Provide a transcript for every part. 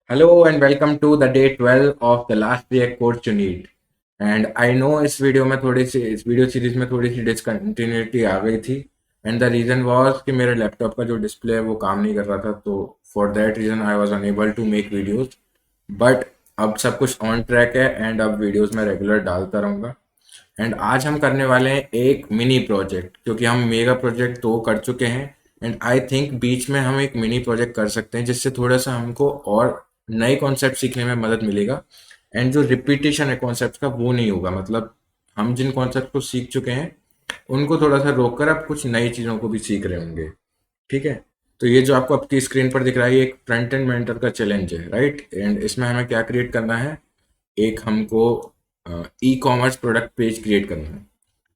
Hello and welcome to the day 12 of the last React course you need. And I know इस video series में थोड़ी सी discontinuity आ गई थी and the reason was कि मेरे laptop का जो डिस्प्ले है वो काम नहीं कर रहा था, तो for that reason I was unable to make videos. But अब सब कुछ ऑन ट्रैक है एंड अब वीडियोस मैं रेगुलर डालता रहूँगा। एंड आज हम करने वाले हैं एक मिनी प्रोजेक्ट, क्योंकि हम मेगा प्रोजेक्ट तो कर चुके हैं एंड आई थिंक बीच में हम एक मिनी प्रोजेक्ट कर सकते हैं जिससे थोड़ा सा हमको और नए कॉन्सेप्ट सीखने में मदद मिलेगा। एंड जो रिपीटेशन है कॉन्सेप्ट का वो नहीं होगा, मतलब हम जिन कॉन्सेप्ट को सीख चुके हैं उनको थोड़ा सा रोक कर अब कुछ नई चीज़ों को भी सीख रहे होंगे। ठीक है। तो ये जो आपको आपकी स्क्रीन पर दिख रहा है ये एक फ्रंट एंड मेंटर का चैलेंज है, राइट? एंड इसमें हमें क्या क्रिएट करना है, एक हमको e commerce product page create करना है।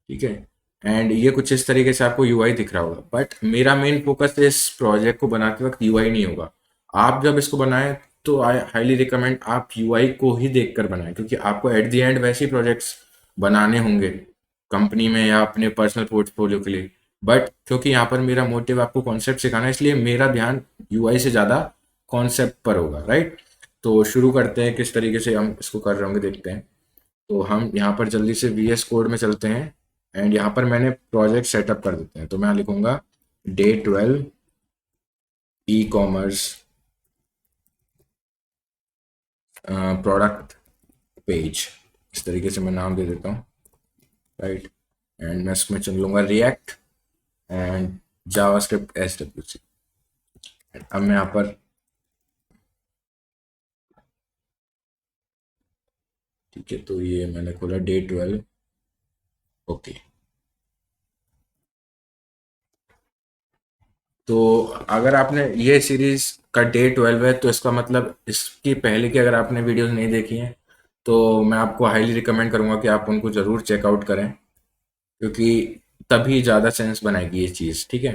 ठीक है। एंड ये कुछ इस तरीके से आपको यूआई दिख रहा होगा, बट मेरा मेन फोकस इस प्रोजेक्ट को बनाते वक्त यूआई नहीं होगा। आप जब इसको बनाएं तो आई हाईली रिकमेंड आप यूआई को ही देखकर बनाएं, क्योंकि आपको एट द एंड वैसे ही प्रोजेक्ट्स बनाने होंगे कंपनी में या अपने पर्सनल पोर्टफोलियो के लिए। बट क्योंकि यहाँ पर मेरा मोटिव आपको कॉन्सेप्ट सिखाना है, इसलिए मेरा ध्यान यूआई से ज़्यादा कॉन्सेप्ट पर होगा, राइट? तो शुरू करते हैं, किस तरीके से हम इसको कर रहे होंगे देखते हैं। तो हम यहाँ पर जल्दी से वीएस कोड में चलते हैं एंड यहाँ पर मैंने प्रोजेक्ट सेटअप कर देते हैं, तो मैं यहाँ लिखूंगा day 12 e commerce product page. इस तरीके से मैं नाम दे देता हूँ, राइट? एंड मैं इसमें चुन लूंगा रिएक्ट एंड जावास्क्रिप्ट एसडब्ल्यूसी। अब मैं यहाँ पर, ठीक है, तो ये मैंने खोला डे 12। ओके। तो अगर आपने ये सीरीज का डे 12 है तो इसका मतलब इसकी पहले की अगर आपने वीडियोस नहीं देखी हैं तो मैं आपको हाईली रिकमेंड करूंगा कि आप उनको ज़रूर चेकआउट करें, क्योंकि तभी ज़्यादा सेंस बनाएगी ये चीज़। ठीक है।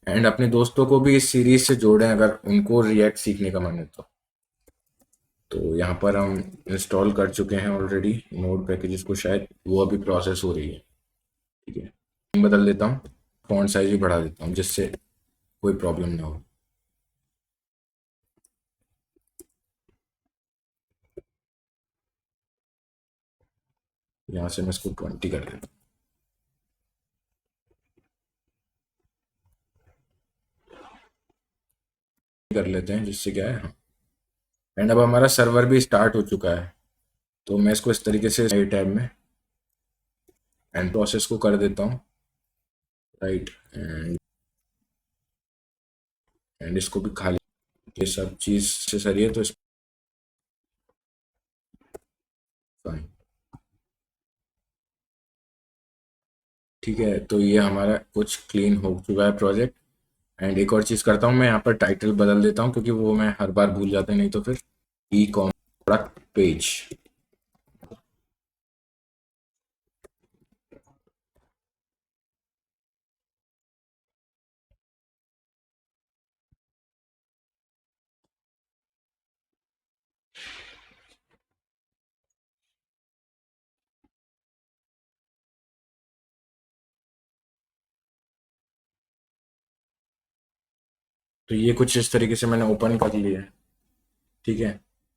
एंड अपने दोस्तों को भी इस सीरीज से जोड़ें अगर उनको रिएक्ट सीखने का मन है तो यहाँ पर हम इंस्टॉल कर चुके हैं ऑलरेडी नोड पैकेजेस को, शायद वो अभी प्रोसेस हो रही है। ठीक है, बदल देता हूँ, फॉन्ट साइज भी बढ़ा देता हूँ जिससे कोई प्रॉब्लम ना हो। यहाँ से मैं इसको 20 कर देता हूँ, कर लेते हैं जिससे क्या है। हाँ। एंड अब हमारा सर्वर भी स्टार्ट हो चुका है, तो मैं इसको इस तरीके से नई टैब में एंड प्रोसेस को कर देता हूँ, राइट? एंड इसको भी खाली, ये सब चीज़ से सही है तो इस fine। ठीक है, तो ये हमारा कुछ क्लीन हो चुका है प्रोजेक्ट। एंड एक और चीज़ करता हूँ, मैं यहाँ पर टाइटल बदल देता हूँ क्योंकि वो मैं हर बार भूल जाता हूँ, नहीं तो फिर ई कॉम प्रोडक्ट पेज। तो ये कुछ इस तरीके से मैंने ओपन कर लिया है। ठीक है।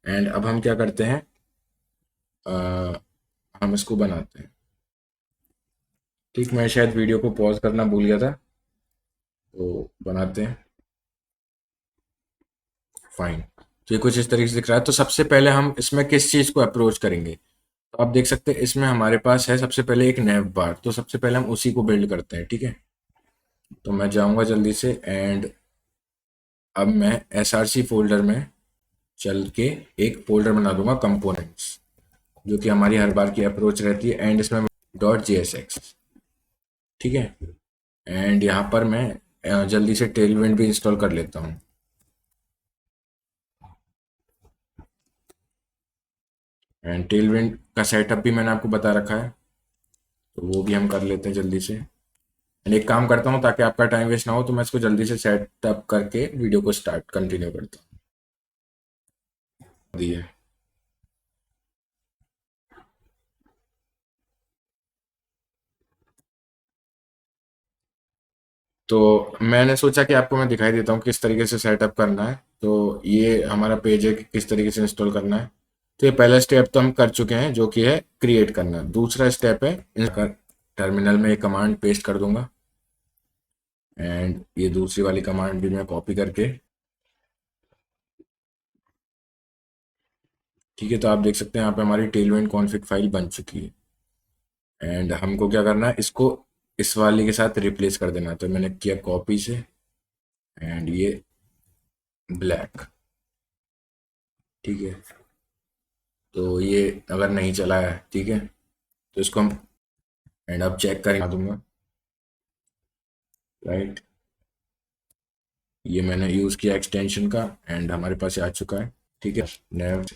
एंड अब हम क्या करते हैं, अ, हम इसको बनाते हैं। ठीक, मैं शायद वीडियो को पॉज करना भूल गया था, तो बनाते हैं। फाइन। तो ये कुछ इस तरीके से दिख रहा है। तो सबसे पहले हम इसमें किस चीज़ को अप्रोच करेंगे, तो आप देख सकते हैं इसमें हमारे पास है सबसे पहले एक नैव बार, तो सबसे पहले हम उसी को बिल्ड करते हैं। ठीक है। तो मैं जाऊंगा जल्दी से एंड अब मैं एसआरसी फोल्डर में चल के एक फोल्डर बना दूंगा कंपोनेंट्स, जो कि हमारी हर बार की अप्रोच रहती है। एंड इसमें .jsx। ठीक है। एंड यहाँ पर मैं जल्दी से टेलविंड भी इंस्टॉल कर लेता हूँ। एंड टेलविंड का सेटअप भी मैंने आपको बता रखा है, तो वो भी हम कर लेते हैं जल्दी से। एंड एक काम करता हूँ ताकि आपका टाइम वेस्ट ना हो, तो मैं इसको जल्दी से सेटअप करके वीडियो को स्टार्ट कंटिन्यू करता हूँ। दिए। तो मैंने सोचा कि आपको मैं दिखाई देता हूँ किस तरीके से सेटअप करना है। तो ये हमारा पेज है कि किस तरीके से इंस्टॉल करना है। तो ये पहला स्टेप तो हम कर चुके हैं, जो कि है क्रिएट करना। दूसरा स्टेप है टर्मिनल में एक कमांड पेस्ट कर दूंगा, एंड ये दूसरी वाली कमांड भी मैं कॉपी करके, ठीक है। तो आप देख सकते हैं यहाँ पे हमारी टेलविंड कॉन्फ़िग फाइल बन चुकी है। एंड हमको क्या करना है, इसको इस वाली के साथ रिप्लेस कर देना है। तो मैंने किया कॉपी से, एंड ये ब्लैक, ठीक है। तो ये अगर नहीं चला है, ठीक है, तो इसको हम एंड अब चेक कर दूंगा, राइट। ये मैंने यूज़ किया एक्सटेंशन का, एंड हमारे पास ये आ चुका है, ठीक है। नेक्स्ट,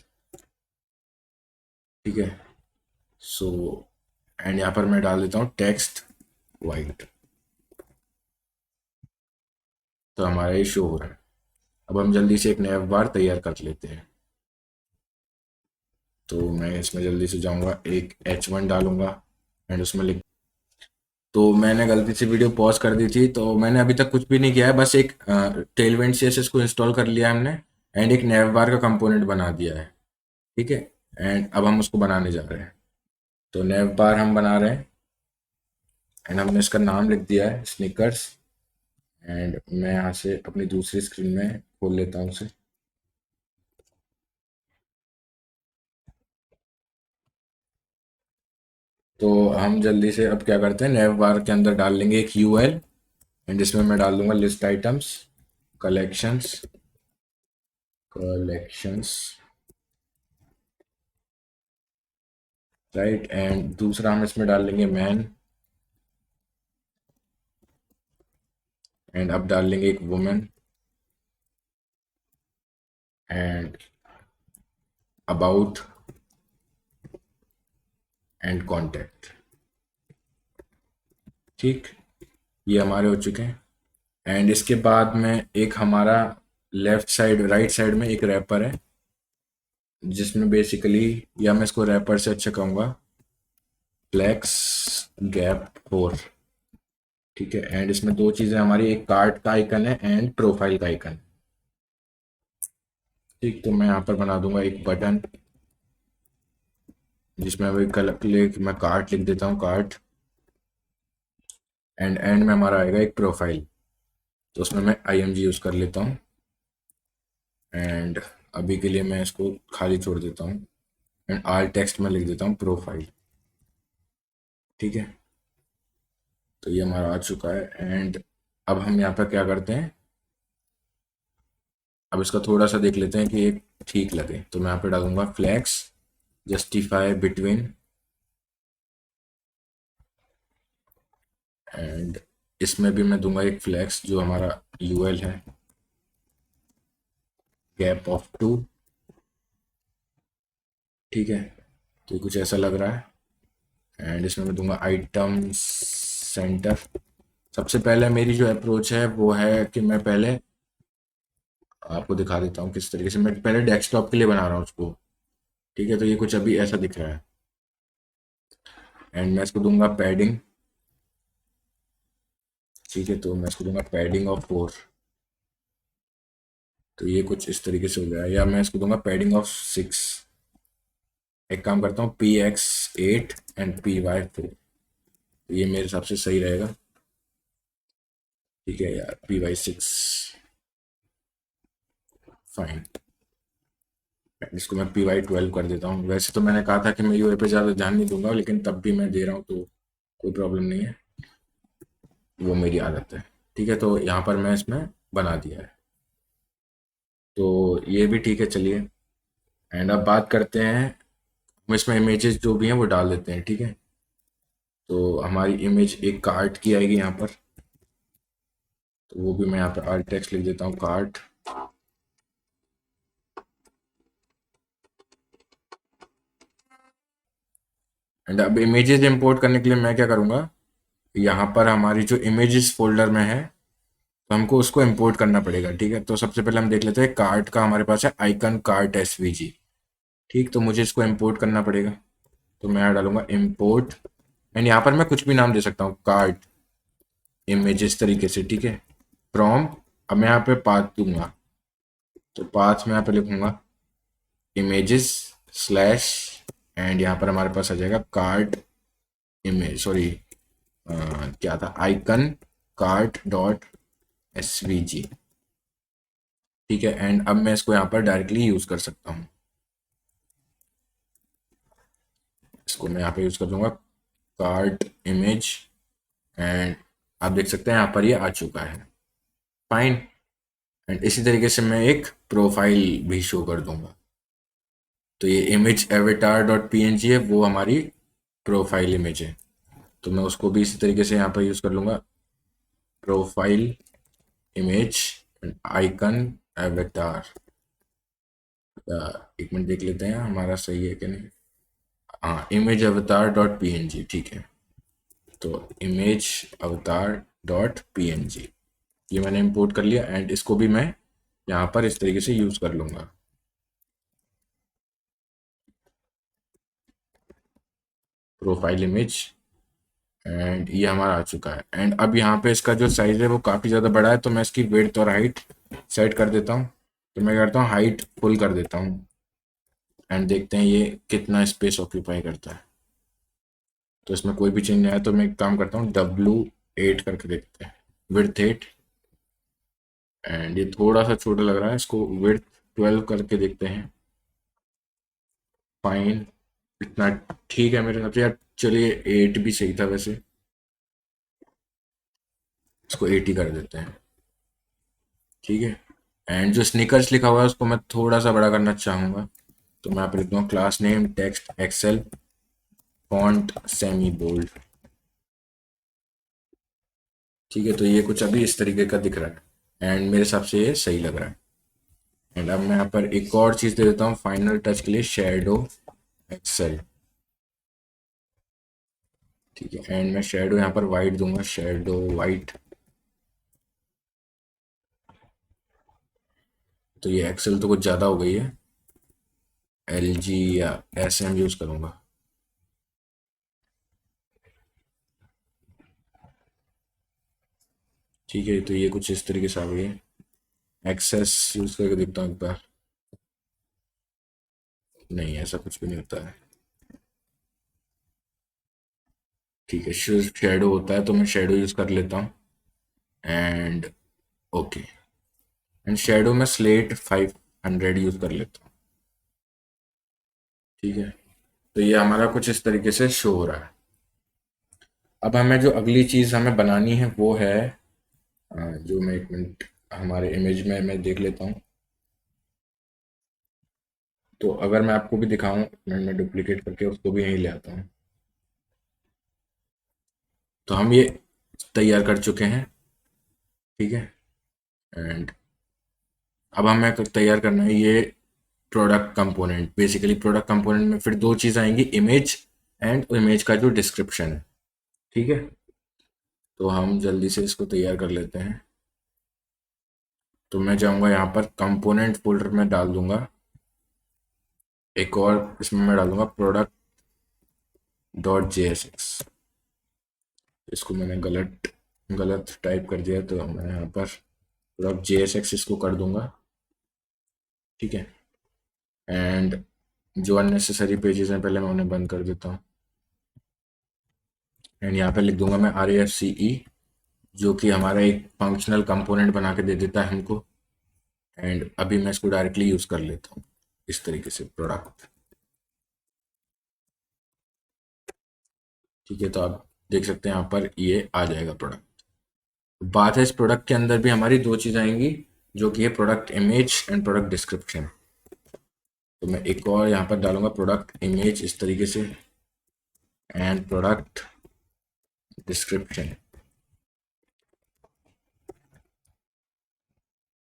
ठीक है। सो एंड यहाँ पर मैं डाल देता हूँ टेक्स्ट वाइट। तो हमारा ये शो हो रहा है। अब हम जल्दी से एक नया बार तैयार कर लेते हैं। तो मैं इसमें जल्दी से जाऊंगा, एक H1 डालूंगा, एंड उसमें लिख, तो मैंने गलती से वीडियो पॉज कर दी थी। तो मैंने अभी तक कुछ भी नहीं किया है, बस एक टेलविंड CSS को इंस्टॉल कर लिया हमने, एंड एक नेव बार का कंपोनेंट बना दिया है, ठीक है। एंड अब हम उसको बनाने जा रहे हैं। तो नेव बार हम बना रहे हैं, एंड हमने इसका नाम लिख दिया है स्निकर्स। एंड मैं यहाँ से अपनी दूसरी स्क्रीन में खोल लेता हूँ उसे। तो हम जल्दी से अब क्या करते हैं, नेव बार के अंदर डाल लेंगे एक UL, एंड इसमें मैं डाल दूंगा list items, collections, collections, right. And दूसरा हम इसमें डाल लेंगे मैन, एंड अब डाल लेंगे एक women, and about, and contact, ठीक। ये हमारे हो चुके हैं। एंड इसके बाद में एक हमारा लेफ्ट साइड राइट साइड में एक रैपर है, जिसमें बेसिकली, या मैं इसको रैपर से अच्छा कहूँगा, फ्लेक्स गैप 4, ठीक है। एंड इसमें दो चीज़ें हमारी, एक कार्ड का आइकन है एंड प्रोफाइल का आइकन, ठीक। तो मैं यहाँ पर बना दूंगा एक बटन, जिसमें अभी मैं कार्ड लिख देता हूँ, कार्ड। एंड में हमारा आएगा एक प्रोफाइल, तो उसमें मैं IMG यूज़ कर लेता हूँ। एंड अभी के लिए मैं इसको खाली छोड़ देता हूँ, एंड आल टेक्स्ट में लिख देता हूँ प्रोफाइल, ठीक है। तो ये हमारा आ चुका है। एंड अब हम यहाँ पर क्या करते हैं, अब इसका थोड़ा सा देख लेते हैं कि ये ठीक लगे। तो मैं यहाँ पे डालूंगा फ्लैक्स जस्टिफाई बिटवीन, एंड इसमें भी मैं दूंगा एक फ्लैक्स जो हमारा UL है, गैप ऑफ 2, ठीक है। तो ये कुछ ऐसा लग रहा है। एंड इसमें मैं दूंगा आइटम सेंटर। सबसे पहले मेरी जो अप्रोच है वो है कि मैं पहले आपको दिखा देता हूँ किस तरीके से मैं पहले डेस्कटॉप के लिए बना रहा हूँ उसको, ठीक है। तो ये कुछ अभी ऐसा दिख रहा है, एंड मैं इसको दूंगा पैडिंग, ठीक है। तो मैं इसको दूंगा पैडिंग ऑफ 4। तो ये कुछ इस तरीके से हो गया, या मैं इसको दूंगा पैडिंग ऑफ 6। एक काम करता हूँ, PX8 एंड PY4। तो ये मेरे हिसाब से सही रहेगा, ठीक है यार। PY6, fine. इसको मैं PY12 कर देता हूँ। वैसे तो मैंने कहा था कि मैं UI पे ज़्यादा ध्यान नहीं दूंगा, लेकिन तब भी मैं दे रहा हूँ, तो कोई प्रॉब्लम नहीं है, वो मेरी आदत है, ठीक है। तो यहाँ पर मैं इसमें बना दिया है, तो ये भी ठीक है, चलिए। एंड अब बात करते हैं, हम इसमें इमेजेस जो भी हैं वो डाल देते हैं, ठीक है। तो हमारी इमेज एक कार्ट की आएगी यहाँ पर, तो वो भी मैं यहाँ पर alt टेक्स्ट लिख देता हूँ, कार्ट। एंड अब इमेजेस इंपोर्ट करने के लिए मैं क्या करूँगा, यहाँ पर हमारी जो इमेजेस फोल्डर में है, तो हमको उसको इंपोर्ट करना पड़ेगा, ठीक है। तो सबसे पहले हम देख लेते हैं, कार्ट का हमारे पास है आइकन कार्ट SVG, ठीक। तो मुझे इसको इंपोर्ट करना पड़ेगा। तो मैं यहाँ डालूंगा इंपोर्ट, एंड यहाँ पर मैं कुछ भी नाम दे सकता हूँ, कार्ट इमेज इस तरीके से, ठीक है। फ्रॉम, अब मैं यहाँ पे पाथ दूंगा, तो पाथ में यहाँ पे लिखूंगा इमेजेस स्लैश, एंड यहाँ पर हमारे पास आ जाएगा कार्ड इमेज, सॉरी क्या था, आइकन कार्ड डॉट एसवीजी, ठीक है। एंड अब मैं इसको यहाँ पर डायरेक्टली यूज कर सकता हूँ, इसको मैं यहाँ पे यूज कर दूंगा कार्ड इमेज, एंड आप देख सकते हैं यहाँ पर ये आ चुका है, फाइन। एंड इसी तरीके से मैं एक प्रोफाइल भी शो कर दूंगा, तो ये इमेज एवेटार डॉट पी है, वो हमारी प्रोफाइल इमेज है, तो मैं उसको भी इसी तरीके से यहाँ पर यूज कर लूंगा, प्रोफाइल इमेज आइकन एवेटार। एक मिनट देख लेते हैं हमारा सही है कि नहीं, हाँ इमेज अवतार डॉट पी, ठीक है। तो इमेज अवतार डॉट पी ये मैंने इंपोर्ट कर लिया, एंड इसको भी मैं यहाँ पर इस तरीके से यूज कर लूंगा, प्रोफाइल इमेज, एंड ये हमारा आ चुका है। एंड अब यहाँ पे इसका जो साइज है वो काफ़ी ज़्यादा बड़ा है, तो मैं इसकी विड्थ और हाइट सेट कर देता हूँ, तो मैं करता हूँ हाइट फुल कर देता हूँ, एंड देखते हैं ये कितना स्पेस ऑक्यूपाई करता है। तो इसमें कोई भी चेंज नहीं आया, तो मैं एक काम करता हूँ W8 करके देखते हैं, विड्थ 8, एंड ये थोड़ा सा छोटा लग रहा है, इसको विड्थ 12 करके देखते हैं, फाइन, इतना ठीक है मेरे हिसाब से यार। चलिए 8 भी सही था वैसे, इसको 8 ही कर देते हैं, ठीक है। एंड जो स्निकर्स लिखा हुआ है उसको मैं थोड़ा सा बड़ा करना चाहूँगा, तो मैं यहाँ पे लिखता हूँ class name text XL font semi bold, ठीक है। तो ये कुछ अभी इस तरीके का दिख रहा है, एंड मेरे हिसाब से ये सही लग रहा है। एंड अब मैं यहाँ पर एक और चीज़ दे देता हूँ फाइनल टच के लिए, शेडो एक्सेल, ठीक है। एंड मैं शेडो यहाँ पर वाइट दूंगा, शेडो वाइट, तो ये एक्सेल तो कुछ ज़्यादा हो गई है, एल जी या एस एम यूज़ करूँगा, ठीक है। तो ये कुछ इस तरीके से आ गई है, एक्सेस यूज़ करके देखता हूँ एक बार, नहीं ऐसा कुछ भी नहीं होता है, ठीक है। शेडो होता है तो मैं शेडो यूज़ कर लेता हूँ, एंड ओके, एंड शेडो में स्लेट 500 यूज़ कर लेता हूँ, ठीक है। तो ये हमारा कुछ इस तरीके से शो हो रहा है। अब हमें जो अगली चीज़ हमें बनानी है वो है, जो मैं एक मिनट हमारे इमेज में मैं देख लेता हूँ, तो अगर मैं आपको भी दिखाऊं, मैं डुप्लीकेट करके उसको भी यहीं ले आता हूँ, तो हम ये तैयार कर चुके हैं, ठीक है। एंड अब हमें तैयार करना है ये product component, basically product component में फिर दो चीज़ आएंगी, इमेज एंड इमेज का जो डिस्क्रिप्शन है, ठीक है। तो हम जल्दी से इसको तैयार कर लेते हैं, तो मैं जाऊंगा यहाँ पर कंपोनेंट फोल्डर में डाल दूंगा, एक और इसमें मैं डालूंगा product dot J S x, इसको मैंने गलत गलत टाइप कर दिया, तो मैं यहाँ पर प्रोडक्ट जे एस एक्स इसको कर दूंगा, ठीक है। एंड जो अननेसेसरी पेजेस हैं पहले मैं उन्हें बंद कर देता हूँ, एंड यहाँ पे लिख दूंगा मैं आर ए एफ सी ई, जो कि हमारा एक फंक्शनल कंपोनेंट बना के दे देता है हमको। एंड अभी मैं इसको डायरेक्टली यूज़ कर लेता हूँ इस तरीके से, प्रोडक्ट, ठीक है। तो आप देख सकते हैं यहाँ पर ये आ जाएगा प्रोडक्ट। बात है इस प्रोडक्ट के अंदर भी हमारी दो चीज़ आएंगी, जो कि है product image and product description, तो मैं एक और यहाँ पर डालूंगा प्रोडक्ट इमेज इस तरीके से, एंड प्रोडक्ट डिस्क्रिप्शन,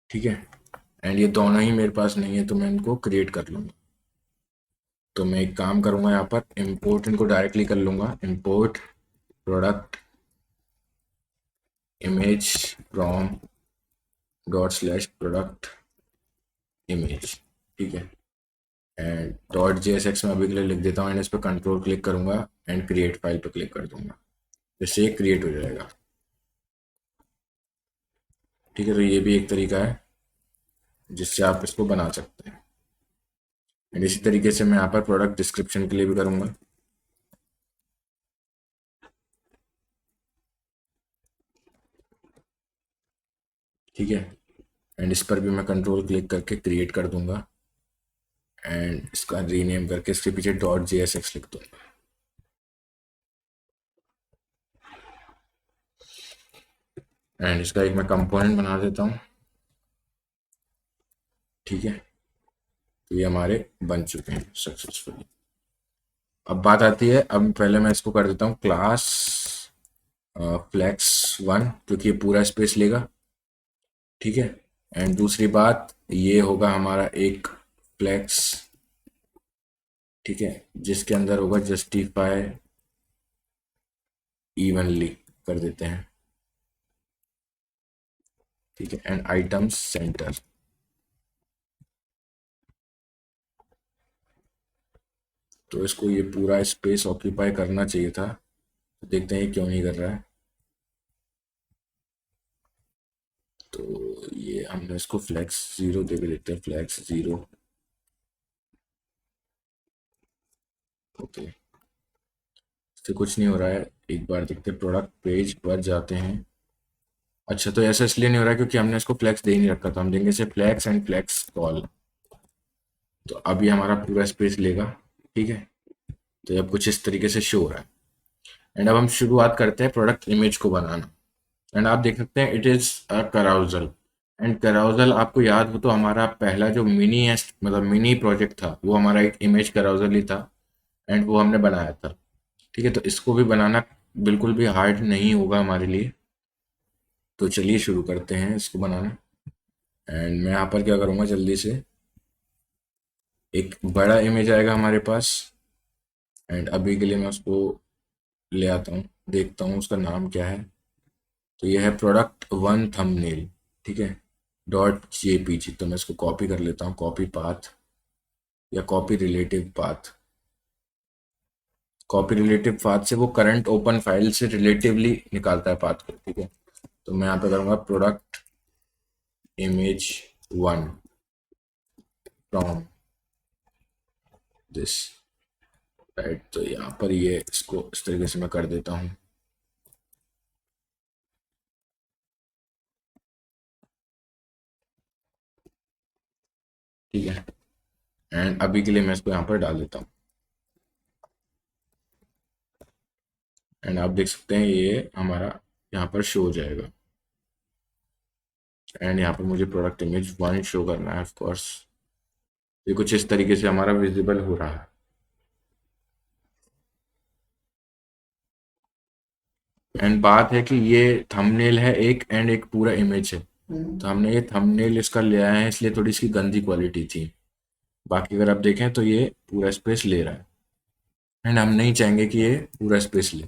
ठीक है। एंड ये दोनों ही मेरे पास नहीं है, तो मैं इनको क्रिएट कर लूँगा, तो मैं एक काम करूँगा यहाँ पर इम्पोर्ट इनको डायरेक्टली कर लूँगा, import product image from dot slash product image, ठीक है। And dot J S x में अभी के लिए लिख देता हूँ, एंड इस पर कंट्रोल क्लिक करूँगा, एंड क्रिएट फाइल पर क्लिक कर दूंगा, जैसे ये क्रिएट हो जाएगा। ठीक है, तो ये भी एक तरीका है जिससे आप इसको बना सकते हैं। एंड इसी तरीके से मैं यहाँ पर प्रोडक्ट डिस्क्रिप्शन के लिए भी करूँगा। ठीक है, एंड इस पर भी मैं कंट्रोल क्लिक करके क्रिएट कर दूंगा एंड इसका रीनेम करके इसके पीछे डॉट JSX लिख दूंगा। एंड इसका एक मैं कंपोनेंट बना देता हूँ। ठीक है, तो ये हमारे बन चुके हैं सक्सेसफुली। अब बात आती है, अब पहले मैं इसको कर देता हूँ क्लास flex1, क्योंकि ये पूरा स्पेस लेगा। ठीक है, एंड दूसरी बात ये होगा हमारा एक फ्लेक्स, ठीक है, जिसके अंदर होगा जस्टिफाई इवनली कर देते हैं। ठीक है, एंड आइटम्स सेंटर। तो इसको ये पूरा स्पेस ऑक्यूपाई करना चाहिए था, तो देखते हैं ये क्यों नहीं कर रहा है। तो ये हमने इसको फ्लैक्स 0 दे के देखते हैं, फ्लैक्स 0। ओके, इससे कुछ नहीं हो रहा है। एक बार देखते हैं, प्रोडक्ट पेज पर जाते हैं। अच्छा, तो ऐसा इसलिए नहीं हो रहा है क्योंकि हमने इसको फ्लैक्स दे ही नहीं रखा था। हम देंगे इसे फ्लैक्स एंड फ्लैक्स कॉल। तो अब ये हमारा पूरा स्पेस लेगा। ठीक है, तो ये अब कुछ इस तरीके से शो हो रहा है। एंड अब हम शुरुआत करते हैं प्रोडक्ट इमेज को बनाना। एंड आप देख सकते हैं इट इज अ कराउजल। एंड कराउजल आपको याद हो तो हमारा पहला जो मिनी मतलब मिनी प्रोजेक्ट था वो हमारा एक इमेज कराउजल ही था। एंड वो हमने बनाया था। ठीक है, तो इसको भी बनाना बिल्कुल भी हार्ड नहीं होगा हमारे लिए। तो चलिए शुरू करते हैं इसको बनाना। एंड मैं यहाँ पर क्या करूँगा, जल्दी से एक बड़ा इमेज आएगा हमारे पास। एंड अभी के लिए मैं उसको ले आता हूँ, देखता हूँ उसका नाम क्या है। तो ये है प्रोडक्ट 1 थंबनेल। ठीक है, .jpg। तो मैं इसको कॉपी कर लेता हूँ, कॉपी पाथ या copy relative path. Copy relative path से वो करंट ओपन फाइल से रिलेटिवली निकालता है पाथ को। ठीक है, तो मैं यहाँ पे करूँगा product image 1 from this. Right, तो यहाँ पर ये इसको इस तरीके से मैं कर देता हूँ। ठीक है, एंड अभी के लिए मैं इसको यहाँ पर डाल देता हूँ। एंड आप देख सकते हैं ये हमारा यहाँ पर शो हो जाएगा। एंड यहाँ पर मुझे प्रोडक्ट image 1 शो करना है ऑफ कोर्स। ये कुछ इस तरीके से हमारा विजिबल हो रहा है। एंड बात है कि ये थंबनेल है एक, एंड एक पूरा इमेज है। तो हमने ये थंबनेल इसका ले आए हैं, इसलिए थोड़ी इसकी गंदी क्वालिटी थी। बाकी अगर आप देखें तो ये पूरा स्पेस ले रहा है। एंड हम नहीं चाहेंगे कि ये पूरा स्पेस ले।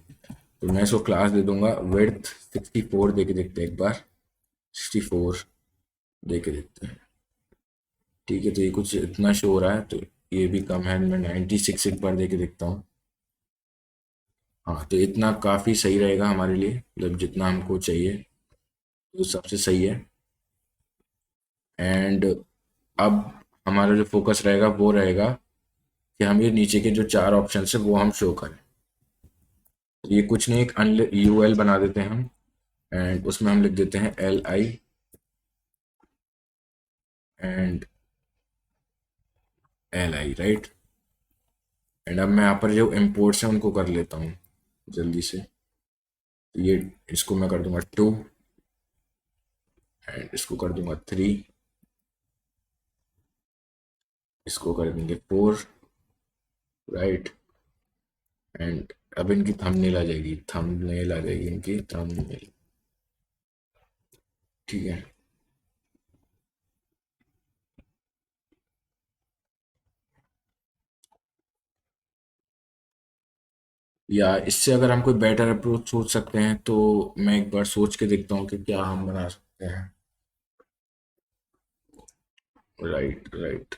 तो मैं इसको क्लास दे दूंगा विड्थ 64 दे के देखते हैं एक बार। 64 दे के देखते हैं। ठीक है, तो ये कुछ इतना शो हो रहा है, तो ये भी कम है। मैं 96 एक बार दे के देखता हूँ। हाँ, तो इतना काफ़ी सही रहेगा हमारे लिए, मतलब जितना हमको चाहिए तो सबसे सही है। एंड अब हमारा जो फोकस रहेगा वो रहेगा कि हम ये नीचे के जो 4 ऑप्शन है वो हम शो करें। तो ये कुछ नहीं, एक UL बना देते हैं हम। एंड उसमें हम लिख देते हैं LI and LI, right. And अब मैं यहाँ पर जो इम्पोर्ट्स हैं उनको कर लेता हूँ जल्दी से। तो ये इसको मैं कर दूंगा 2 एंड इसको कर दूंगा 3, इसको कर देंगे 4, राइट। एंड अब इनकी थंबनेल आ जाएगी, थंबनेल आ जाएगी इनकी थंबनेल। ठीक है, या इससे अगर हम कोई बेटर अप्रोच सोच सकते हैं तो मैं एक बार सोच के देखता हूँ कि क्या हम बना सकते हैं। Right, right.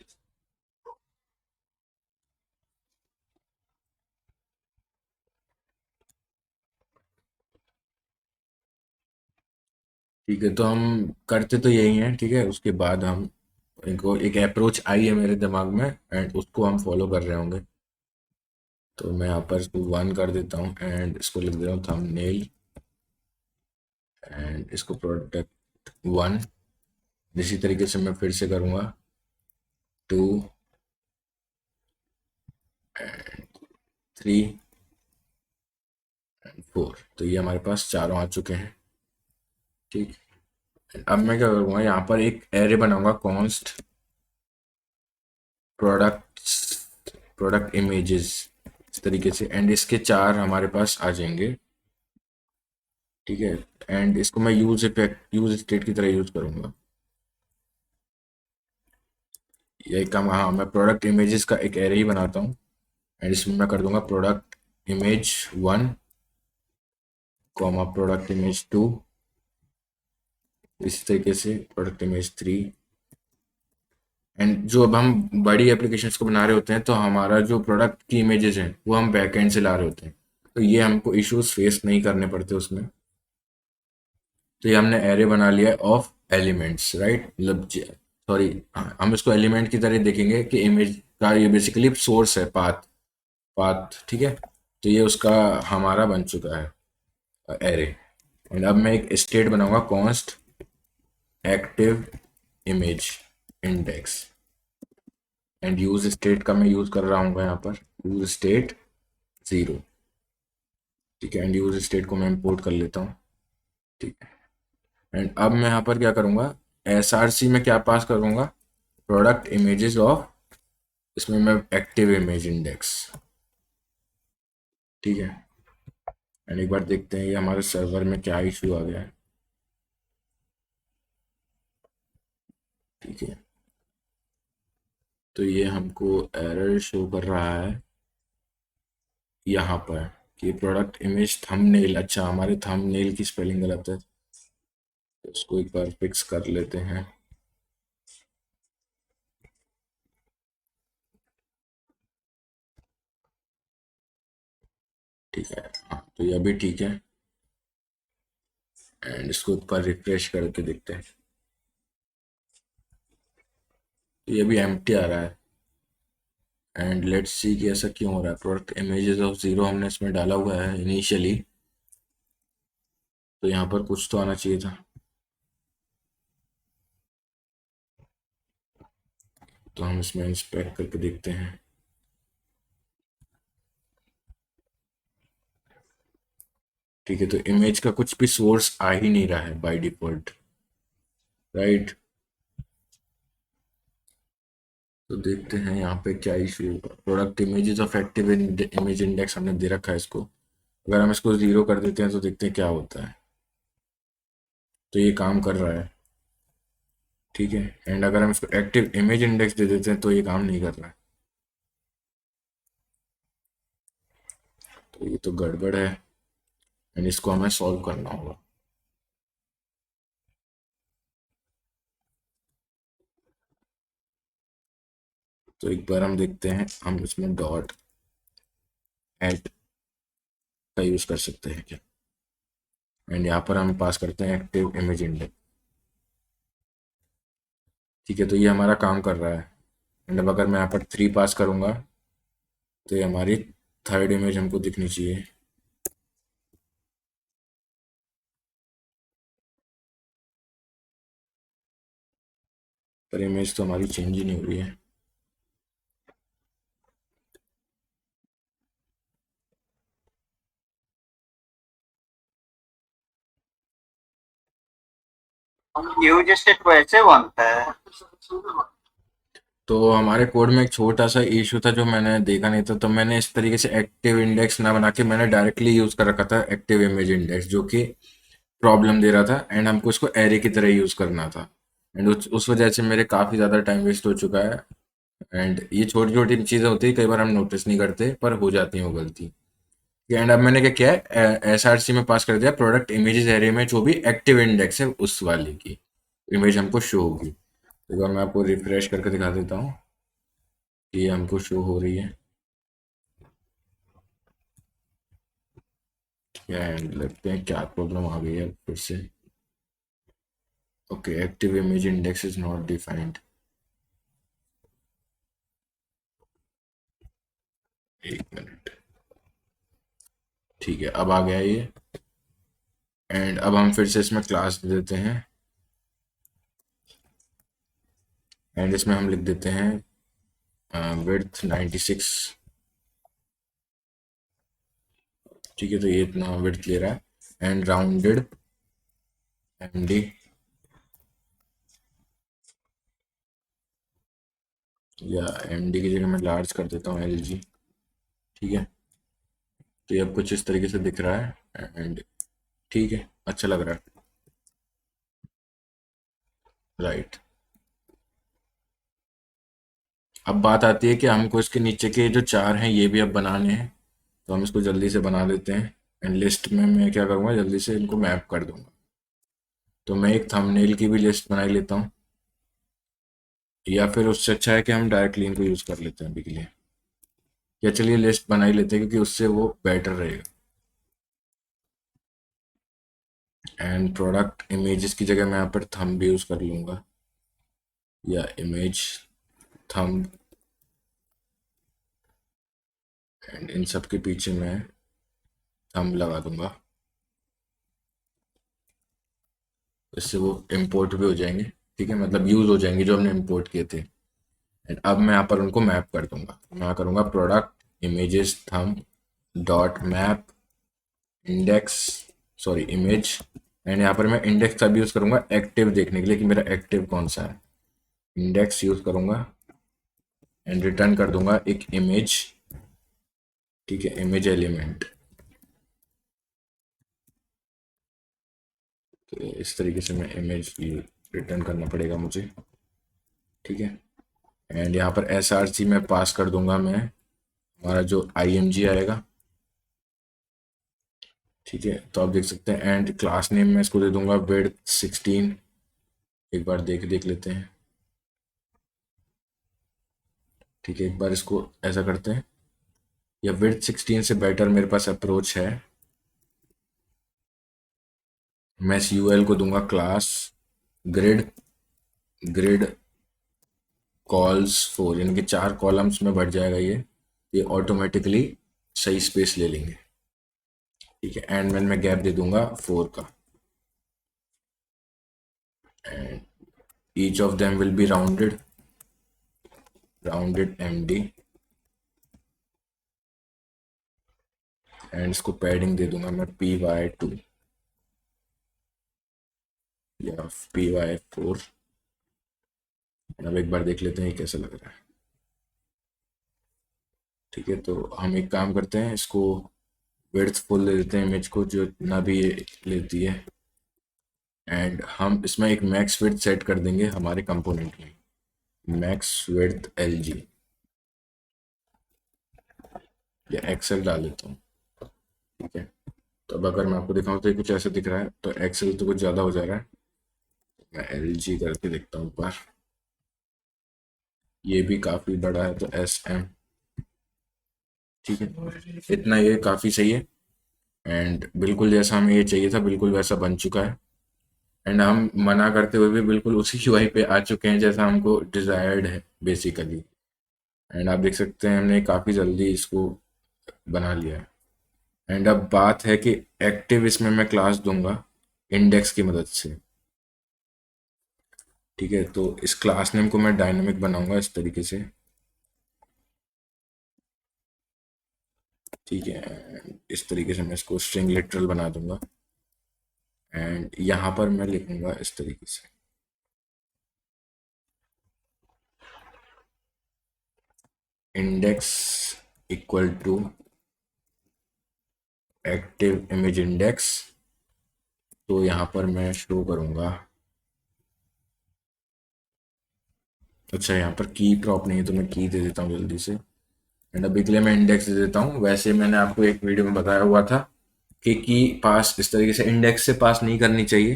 ठीक है, तो हम करते तो यही हैं, ठीक है। उसके बाद हम इनको एक अप्रोच आई है मेरे दिमाग में एंड उसको हम फॉलो कर रहे होंगे। तो मैं यहाँ पर इसको 1 कर देता हूँ एंड इसको लिख दे रहा हूँ थंबनेल एंड इसको प्रोडक्ट 1। इसी तरीके से मैं फिर से करूँगा 2 एंड 3 एंड 4। तो ये हमारे पास चारों आ चुके हैं, ठीक। अब मैं क्या करूँगा, यहाँ पर एक एरे बनाऊंगा कॉन्स्ट प्रोडक्ट्स प्रोडक्ट इमेजेस इस तरीके से एंड इसके चार हमारे पास आ जाएंगे, ठीक है। एंड इसको मैं यूज स्टेट की तरह यूज करूंगा। ये काम, हाँ, मैं प्रोडक्ट इमेजेस का एक एरे ही बनाता हूँ एंड इसमें मैं कर दूंगा product image 1 comma product image 2, इसी तरीके से प्रोडक्ट इमेज 3। एंड जो अब हम बड़ी एप्लीकेशंस को बना रहे होते हैं तो हमारा जो प्रोडक्ट की इमेजेस हैं वो हम बैकएंड से ला रहे होते हैं, तो ये हमको इश्यूज फेस नहीं करने पड़ते उसमें। तो ये हमने एरे बना लिया है ऑफ एलिमेंट्स, राइट, मतलब सॉरी, हम इसको एलिमेंट की तरह देखेंगे कि इमेज का ये बेसिकली सोर्स है, पाथ पाथ, ठीक है। तो ये उसका हमारा बन चुका है एरे। एंड अब मैं एक स्टेट बनाऊंगा const active image index and use state का मैं यूज कर रहा हूँ यहाँ पर यूज स्टेट 0, ठीक है। एंड यूज स्टेट को मैं इंपोर्ट कर लेता हूँ, ठीक है। एंड अब मैं यहाँ पर क्या करूँगा, एसआरसी में क्या पास करूँगा, प्रोडक्ट इमेजेस ऑफ, इसमें मैं एक्टिव इमेज इंडेक्स, ठीक है। एंड एक बार देखते हैं ये हमारे सर्वर में क्या इशू आ गया है, ठीक है। तो ये हमको एरर शो कर रहा है यहाँ पर कि प्रोडक्ट इमेज थंबनेल, अच्छा हमारे थंबनेल की स्पेलिंग गलत है, तो उसको एक बार फिक्स कर लेते हैं। ठीक है, हाँ, तो ये अभी ठीक है। एंड इसको एक बार रिफ्रेश करके देखते हैं, तो ये भी एम्प्टी आ रहा है। एंड लेट्स सी कि ऐसा क्यों हो रहा है। प्रोडक्ट इमेजेस ऑफ 0 हमने इसमें डाला हुआ है इनिशियली, तो यहाँ पर कुछ तो आना चाहिए था। तो हम इसमें इंस्पेक्ट करके देखते हैं। ठीक है, तो इमेज का कुछ भी सोर्स आ ही नहीं रहा है बाय डिफॉल्ट, राइट। तो देखते हैं यहाँ पे क्या इशू होगा। Product images of active image index हमने दे रखा है इसको, अगर हम इसको 0 कर देते हैं तो देखते हैं क्या होता है। तो ये काम कर रहा है, ठीक है। एंड अगर हम इसको एक्टिव इमेज इंडेक्स दे देते हैं तो ये काम नहीं कर रहा है, तो ये तो गड़बड़ है एंड इसको हमें सॉल्व करना होगा। तो एक बार हम देखते हैं हम इसमें डॉट एट का यूज कर सकते हैं क्या। एंड यहाँ पर हम पास करते हैं एक्टिव इमेज इंडेक्स, ठीक है। तो ये हमारा काम कर रहा है। एंड अब अगर मैं यहाँ पर 3 पास करूंगा तो ये हमारी थर्ड इमेज हमको दिखनी चाहिए। पर इमेज तो हमारी चेंज ही नहीं हो रही है। यूज स्टेट वैसे बनता है। तो हमारे कोड में एक छोटा सा इशू था जो मैंने देखा नहीं था, तो मैंने इस तरीके से एक्टिव इंडेक्स ना बना के मैंने डायरेक्टली यूज कर रखा था एक्टिव इमेज इंडेक्स, जो कि प्रॉब्लम दे रहा था एंड हमको इसको एरे की तरह यूज करना था। एंड उस वजह से मेरे काफ़ी ज़्यादा टाइम वेस्ट हो चुका है। एंड ये छोटी छोटी चीज़ें होती है, कई बार हम नोटिस नहीं करते पर हो जाती हैं वो गलती। एंड अब मैंने क्या किया है, एसआरसी में पास कर दिया प्रोडक्ट इमेजेस एरे में जो भी एक्टिव इंडेक्स है उस वाले की इमेज हमको शो होगी। एक बार मैं आपको रिफ्रेश करके दिखा देता हूँ कि ये हमको शो हो रही है। एंड लगते हैं क्या प्रॉब्लम आ गई है फिर से। Okay, active image index is not defined. एक मिनट, ठीक है, अब आ गया ये। एंड अब हम फिर से इसमें क्लास दे देते हैं, एंड इसमें हम लिख देते हैं विड्थ 96। ठीक है, तो ये इतना विड्थ ले रहा है। एंड राउंडेड एमडी, या एमडी की जगह मैं लार्ज कर देता हूँ एलजी। ठीक है, तो ये अब कुछ इस तरीके से दिख रहा है, एंड ठीक है, अच्छा लग रहा है। राइट, अब बात आती है कि हमको इसके नीचे के जो चार हैं ये भी अब बनाने हैं, तो हम इसको जल्दी से बना लेते हैं। एंड लिस्ट में मैं क्या करूँगा, जल्दी से इनको मैप कर दूंगा। तो मैं एक थंबनेल की भी लिस्ट बना ही लेता हूँ, या फिर उससे अच्छा है कि हम डायरेक्टली इनको यूज़ कर लेते हैं अभी के लिए। या चलिए लिस्ट बना ही लेते हैं, क्योंकि उससे वो बेटर रहेगा। एंड प्रोडक्ट इमेजेस की जगह मैं यहाँ पर थंब भी यूज़ कर लूँगा, या इमेज थंब। एंड इन सब के पीछे मैं थंब लगा दूंगा, इससे वो इम्पोर्ट भी हो जाएंगे। ठीक है, मतलब यूज़ हो जाएंगे जो हमने इम्पोर्ट किए थे। एंड अब मैं यहाँ पर उनको मैप कर दूंगा। मैं यहाँ करूँगा product images thumb dot map index, sorry image. And यहाँ पर मैं इंडेक्स तब यूज़ करूँगा एक्टिव देखने के लिए कि मेरा एक्टिव कौन सा है। इंडेक्स यूज़ करूँगा एंड रिटर्न कर दूंगा एक इमेज। ठीक है, इमेज एलिमेंट। तो इस तरीके से मैं इमेज रिटर्न करना पड़ेगा मुझे। ठीक है, एंड यहाँ पर एस आर सी में पास कर दूंगा मैं हमारा जो आई एम जी आएगा। ठीक है, तो आप देख सकते हैं। एंड क्लास नेम में इसको दे दूंगा विड्थ 16। एक बार देख देख लेते हैं। ठीक है, एक बार इसको ऐसा करते हैं, या विड्थ 16 से बेटर मेरे पास अप्रोच है। मैं इस यूएल को दूंगा क्लास ग्रिड, ग्रिड कॉल्स 4, यानी कि 4 कॉलम्स में बढ़ जाएगा ये ऑटोमेटिकली सही स्पेस ले लेंगे। ठीक है, एंड मैं गैप दे दूंगा 4 का। And each of them will be rounded, rounded MD. And इसको पैडिंग दे दूंगा मैं py2 या py4। अब एक बार देख लेते हैं ये कैसा लग रहा है। ठीक है, तो हम एक काम करते हैं, इसको विड्थ फुल दे देते हैं इमेज को, जो इतना भी ये लेती है। एंड हम इसमें एक मैक्स विड्थ सेट कर देंगे हमारे कंपोनेंट में, मैक्स विड्थ एल जी, या एक्सेल डाल देता हूँ। ठीक है, तो अब अगर मैं आपको दिखाऊं तो ये कुछ ऐसा दिख रहा है, तो एक्सेल तो कुछ ज़्यादा हो जा रहा है। मैं एल जी करके देखता हूँ एक बार, ये भी काफ़ी बड़ा है, तो एस एम। ठीक है, इतना ये काफ़ी सही है। एंड बिल्कुल जैसा हमें ये चाहिए था बिल्कुल वैसा बन चुका है। एंड हम मना करते हुए भी बिल्कुल उसी यूआई पे आ चुके हैं जैसा हमको डिजायर्ड है बेसिकली। एंड आप देख सकते हैं हमने काफ़ी जल्दी इसको बना लिया है। एंड अब बात है कि एक्टिव इसमें मैं क्लास दूंगा इंडेक्स की मदद से। ठीक है, तो इस क्लास नेम को मैं डायनामिक बनाऊंगा इस तरीके से। ठीक है, इस तरीके से मैं इसको स्ट्रिंग लिटरल बना दूंगा। एंड यहाँ पर मैं लिखूंगा इस तरीके से, index equal to active image index. तो यहाँ पर मैं शो करूँगा, अच्छा यहाँ पर की प्रॉप नहीं है तो मैं की दे देता हूँ जल्दी से। एंड अभी के लिए मैं इंडेक्स दे देता हूँ। वैसे मैंने आपको एक वीडियो में बताया हुआ था कि की पास इस तरीके से इंडेक्स से पास नहीं करनी चाहिए।